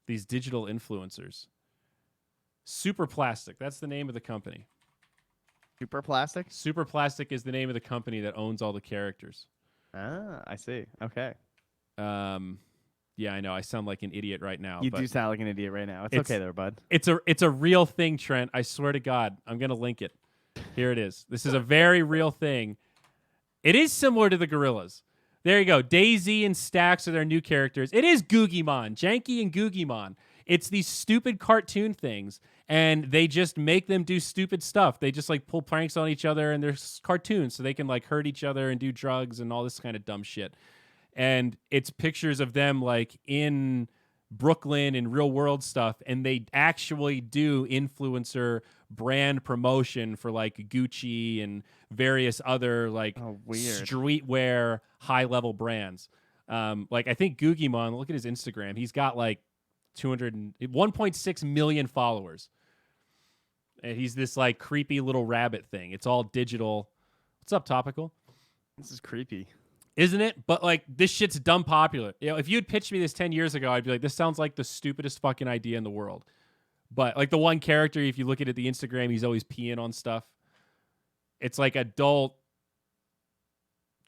influencers. Super Plastic. That's the name of the company. Super plastic. Super Plastic is the name of the company that owns all the characters. Ah, I see. Okay. Yeah, I know. I sound like an idiot right now. You but do sound like an idiot right now. It's okay there, bud. It's a real thing, Trent. I swear to God. I'm going to link it. Here it is. This is a very real thing. It is similar to the Gorillaz. There you go. Daisy and Stax are their new characters. It is Googimon. Janky and Googimon. It's these stupid cartoon things, and they just make them do stupid stuff. They just like pull pranks on each other, and they're cartoons, so they can like hurt each other and do drugs and all this kind of dumb shit. And it's pictures of them like in Brooklyn and real world stuff, and they actually do influencer brand promotion for like Gucci and various other like streetwear high level brands. Like I think Googimon, look at his Instagram. He's got like 1.6 million followers. And he's this like creepy little rabbit thing. It's all digital. What's up, Topical? This is creepy. Isn't it? But like this shit's dumb popular. You know, if you'd pitched me this 10 years ago, I'd be like, this sounds like the stupidest fucking idea in the world. But like the one character, if you look at it, the Instagram, he's always peeing on stuff. It's like adult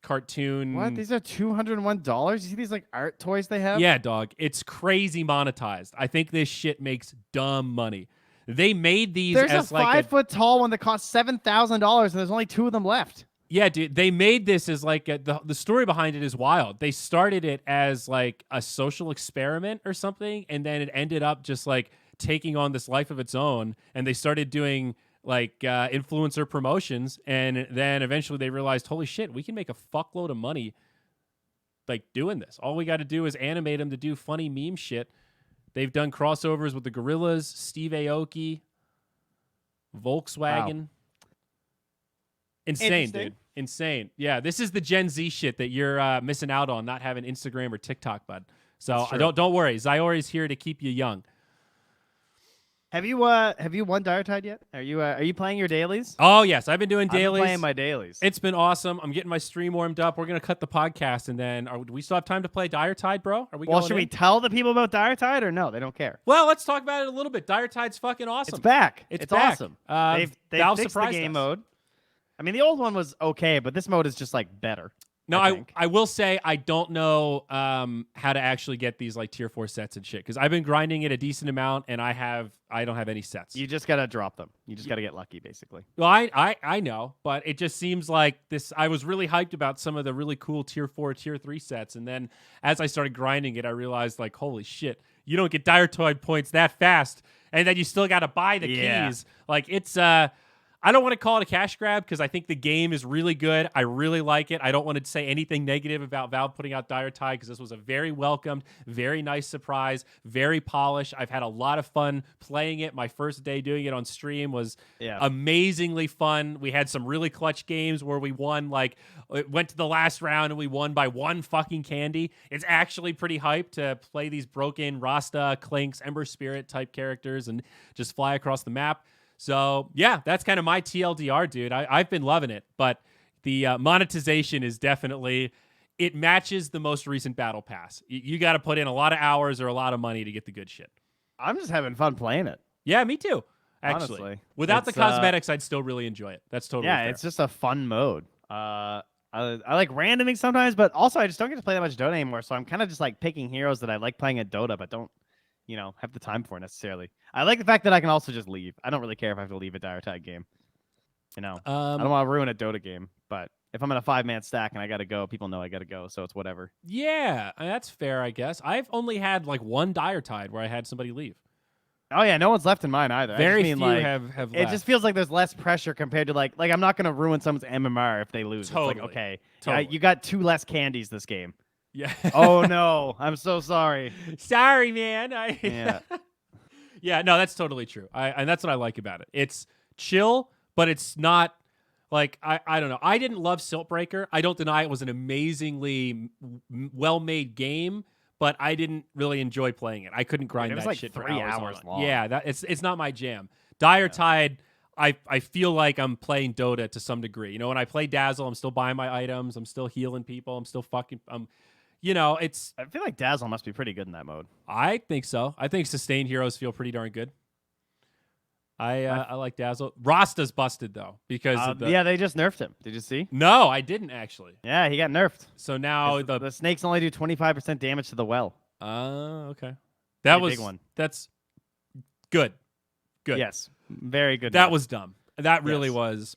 cartoon. What? These are $201? You see these like art toys they have? Yeah, dog. It's crazy monetized. I think this shit makes dumb money. They made these There's as a like 5-foot tall one that costs $7,000 and there's only 2 of them left. Yeah, dude, they made this as like the story behind it is wild. They started it as like a social experiment or something, and then it ended up just like taking on this life of its own, and they started doing like influencer promotions, and then eventually they realized, holy shit, we can make a fuckload of money like doing this. All we got to do is animate them to do funny meme shit. They've done crossovers with the Gorillaz, Steve Aoki, Volkswagen. Wow. Insane, dude. Insane. Yeah, this is the Gen Z shit that you're missing out on, not having Instagram or TikTok, bud. So don't worry. Zyori's here to keep you young. Have you won Diretide yet? Are you playing your dailies? Oh yes, I've been doing dailies. I'm playing my dailies. It's been awesome. I'm getting my stream warmed up. We're gonna cut the podcast, and then do we still have time to play Diretide, bro? Are we? Well, should we tell the people about Diretide or no? They don't care. Well, let's talk about it a little bit. Diretide's fucking awesome. It's back. It's back. Awesome. They've fixed the game mode. I mean, the old one was okay, but this mode is just like better. No, I will say I don't know how to actually get these like tier 4 sets and shit, because I've been grinding it a decent amount, and I don't have any sets. You just gotta drop them. You just gotta get lucky, basically. Well, I know, but it just seems like this. I was really hyped about some of the really cool tier 4, tier 3 sets, and then as I started grinding it, I realized like, holy shit, you don't get Diretide points that fast, and then you still gotta buy the keys. Like it's I don't want to call it a cash grab because I think the game is really good. I really like it. I don't want to say anything negative about Valve putting out Diretide because this was a very welcomed, very nice surprise, very polished. I've had a lot of fun playing it. My first day doing it on stream was amazingly fun. We had some really clutch games where we won, like, it went to the last round and we won by 1 fucking candy. It's actually pretty hype to play these broken Rasta, Clinks, Ember Spirit type characters and just fly across the map. So, yeah, that's kind of my TLDR, dude. I've been loving it, but the monetization is definitely, it matches the most recent Battle Pass. You got to put in a lot of hours or a lot of money to get the good shit. I'm just having fun playing it. Yeah, me too, actually. Honestly. Without the cosmetics, I'd still really enjoy it. That's totally fair. It's just a fun mode. I like randoming sometimes, but also I just don't get to play that much Dota anymore, so I'm kind of just like picking heroes that I like playing at Dota, but don't have the time for necessarily. I like the fact that I can also just leave. I don't really care if I have to leave a Diretide game. I don't want to ruin a Dota game, but if I'm in a 5-man stack and I got to go, people know I got to go, so it's whatever. Yeah, that's fair, I guess. I've only had like 1 Diretide where I had somebody leave. Oh yeah, no one's left in mine either. Very few have left. It just feels like there's less pressure compared to like I'm not going to ruin someone's MMR if they lose. Totally. It's like, okay, totally. You got 2 less candies this game. Yeah. Oh no, I'm so sorry. Sorry, man. Yeah. Yeah, no, that's totally true. And that's what I like about it. It's chill, but it's not like, I don't know. I didn't love Siltbreaker. I don't deny it was an amazingly well-made game, but I didn't really enjoy playing it. I couldn't grind that shit for 3 hours long. Yeah, it's not my jam. Diretide, I feel like I'm playing Dota to some degree. When I play Dazzle, I'm still buying my items. I'm still healing people. I'm still fucking... it's... I feel like Dazzle must be pretty good in that mode. I think so. I think sustained heroes feel pretty darn good. I like Dazzle. Rasta's busted, though, because of the... Yeah, they just nerfed him. Did you see? No, I didn't, actually. Yeah, he got nerfed. So now the snakes only do 25% damage to the well. Okay. That Pretty was big one. That's good. Good. Yes, very good. That nerf. was dumb. That really Yes. was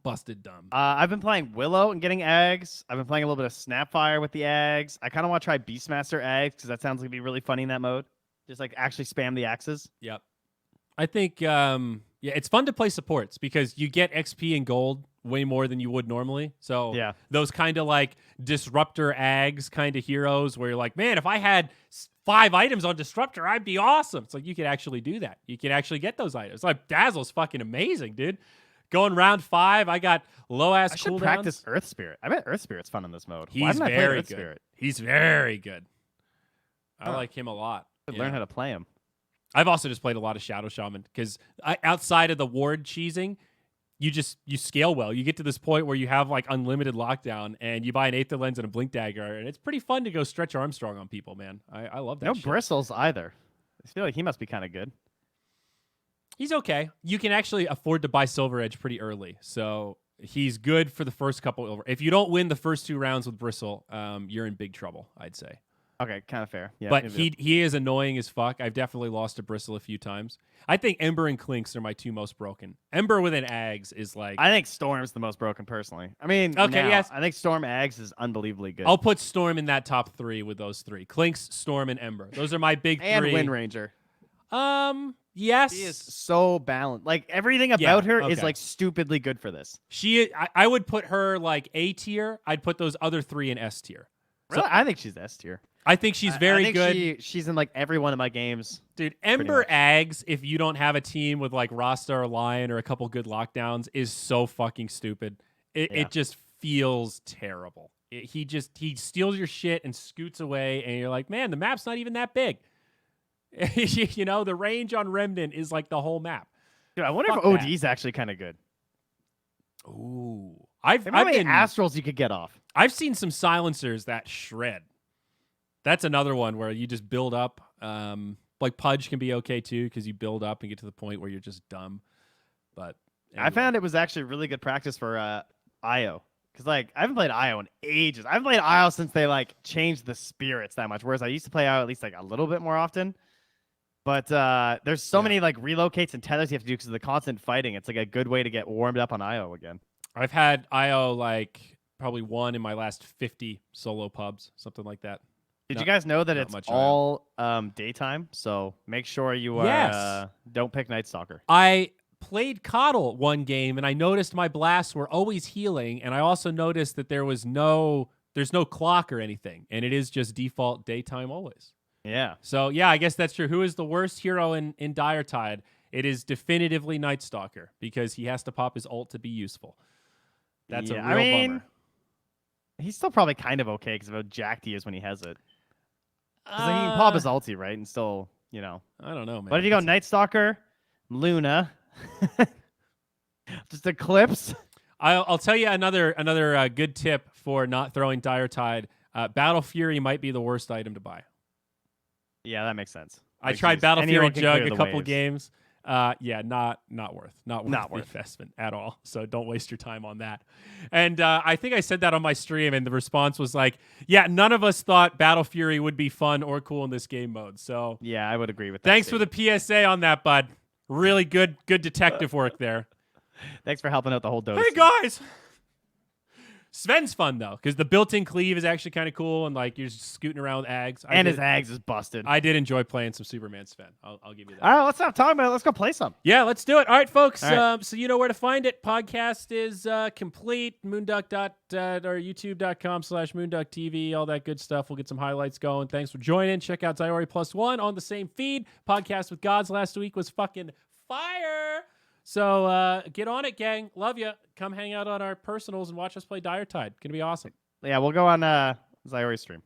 busted dumb. I've been playing Willow and getting eggs. I've been playing a little bit of Snapfire with the eggs. I kind of want to try Beastmaster eggs because that sounds like it'd be really funny in that mode. Just like actually spam the axes. Yep. I think it's fun to play supports because you get XP and gold way more than you would normally. So Yeah. those kind of like disruptor ags kind of heroes where you're like, man, if I had 5 items on disruptor, I'd be awesome. It's like you can actually do that. You can actually get those items. Like Dazzle's fucking amazing, dude. Going round 5, I got low ass I should cooldowns. practice Earth Spirit. I bet Earth Spirit's fun in this mode. Why He's didn't I play very Earth good. Spirit? He's very good. I Huh. like him a lot. Should Yeah. learn how to play him. I've also just played a lot of Shadow Shaman because outside of the ward cheesing, you scale well. You get to this point where you have like unlimited lockdown and you buy an Aether Lens and a Blink Dagger, and it's pretty fun to go stretch Armstrong on people, man. I love that No shit. bristles either. I feel like he must be kind of good. He's okay. You can actually afford to buy Silver Edge pretty early, so he's good for the first couple over. If you don't win the first 2 rounds with Bristle, you're in big trouble, I'd say. Okay, kind of fair. Yeah, But maybe he is annoying as fuck. I've definitely lost to Bristle a few times. I think Ember and Clinks are my 2 most broken. Ember with an Ags is like... I think Storm's the most broken personally. I mean, Okay, now, yes. I think Storm Ags is unbelievably good. I'll put Storm in that top 3 with those 3. Clinks, Storm, and Ember. Those are my big 3. and Wind Ranger. Yes. She is so balanced. Like everything about her is okay. like stupidly good for this. I would put her like A tier. I'd put those other 3 in S tier. So- Really? I think she's S tier. I think she's I very think good. She's in like every one of my games. Dude, Ember much. Ags, if you don't have a team with like Rasta or Lion or a couple good lockdowns, is so fucking stupid. Yeah. It just feels terrible. He steals your shit and scoots away, and you're like, man, the map's not even that big. You know, the range on Remnant is like the whole map. Dude, I wonder Fuck if that. OD's actually kind of good. Ooh, I've How many been Astrals you could get off? I've seen some silencers that shred. That's another one where you just build up. Like Pudge can be okay too because you build up and get to the point where you're just dumb. But I found it was actually really good practice for IO. Because like I haven't played IO in ages. I haven't played IO since they like changed the spirits that much. Whereas I used to play IO at least like a little bit more often. But there's so many like relocates and tethers you have to do because of the constant fighting. It's like a good way to get warmed up on IO again. I've had IO like probably 1 in my last 50 solo pubs, something like that. Did Not- you guys know that not it's much IO. all daytime? So make sure you are Yes. don't pick Night Stalker. I played Coddle one game and I noticed my blasts were always healing, and I also noticed that there's no clock or anything, and it is just default daytime always. Yeah. So yeah, I guess that's true. Who is the worst hero in Diretide? It is definitively Night Stalker because he has to pop his ult to be useful. That's a real bummer. He's still probably kind of okay because of how jacked he is when he has it. Because he can pop his ulti, right? And still, you know. I don't know, man. But if you go Night Stalker, Luna, just Eclipse. I'll tell you another good tip for not throwing Diretide. Battle Fury might be the worst item to buy. Yeah, that makes sense. I Like, tried geez, Battle anyone Fury can Jug clear a the couple waves. games. Yeah, not worth Not the worth. investment at all. So don't waste your time on that. And I think I said that on my stream, and the response was like, "Yeah, none of us thought Battle Fury would be fun or cool in this game mode." So Yeah, I would agree with that. thanks for the PSA on that, bud. Really good detective work there. Thanks for helping out the whole dose. Hey guys. Sven's fun though, because the built-in cleave is actually kind of cool, and like you're just scooting around with Ags. And his Ags is busted. I did enjoy playing some Superman Sven. I'll give you that. All right, let's stop talking about it. Let's go play some. Yeah, let's do it. All right, folks. All right. So you know where to find it. Podcast is complete. Moonduck or youtube.com/moonducktv. All that good stuff. We'll get some highlights going. Thanks for joining. Check out Zyori +1 on the same feed. Podcast with GodZ last week was fucking fire. So get on it, gang. Love you. Come hang out on our personals and watch us play Diretide. Gonna be awesome. Yeah, we'll go on Zyori's stream.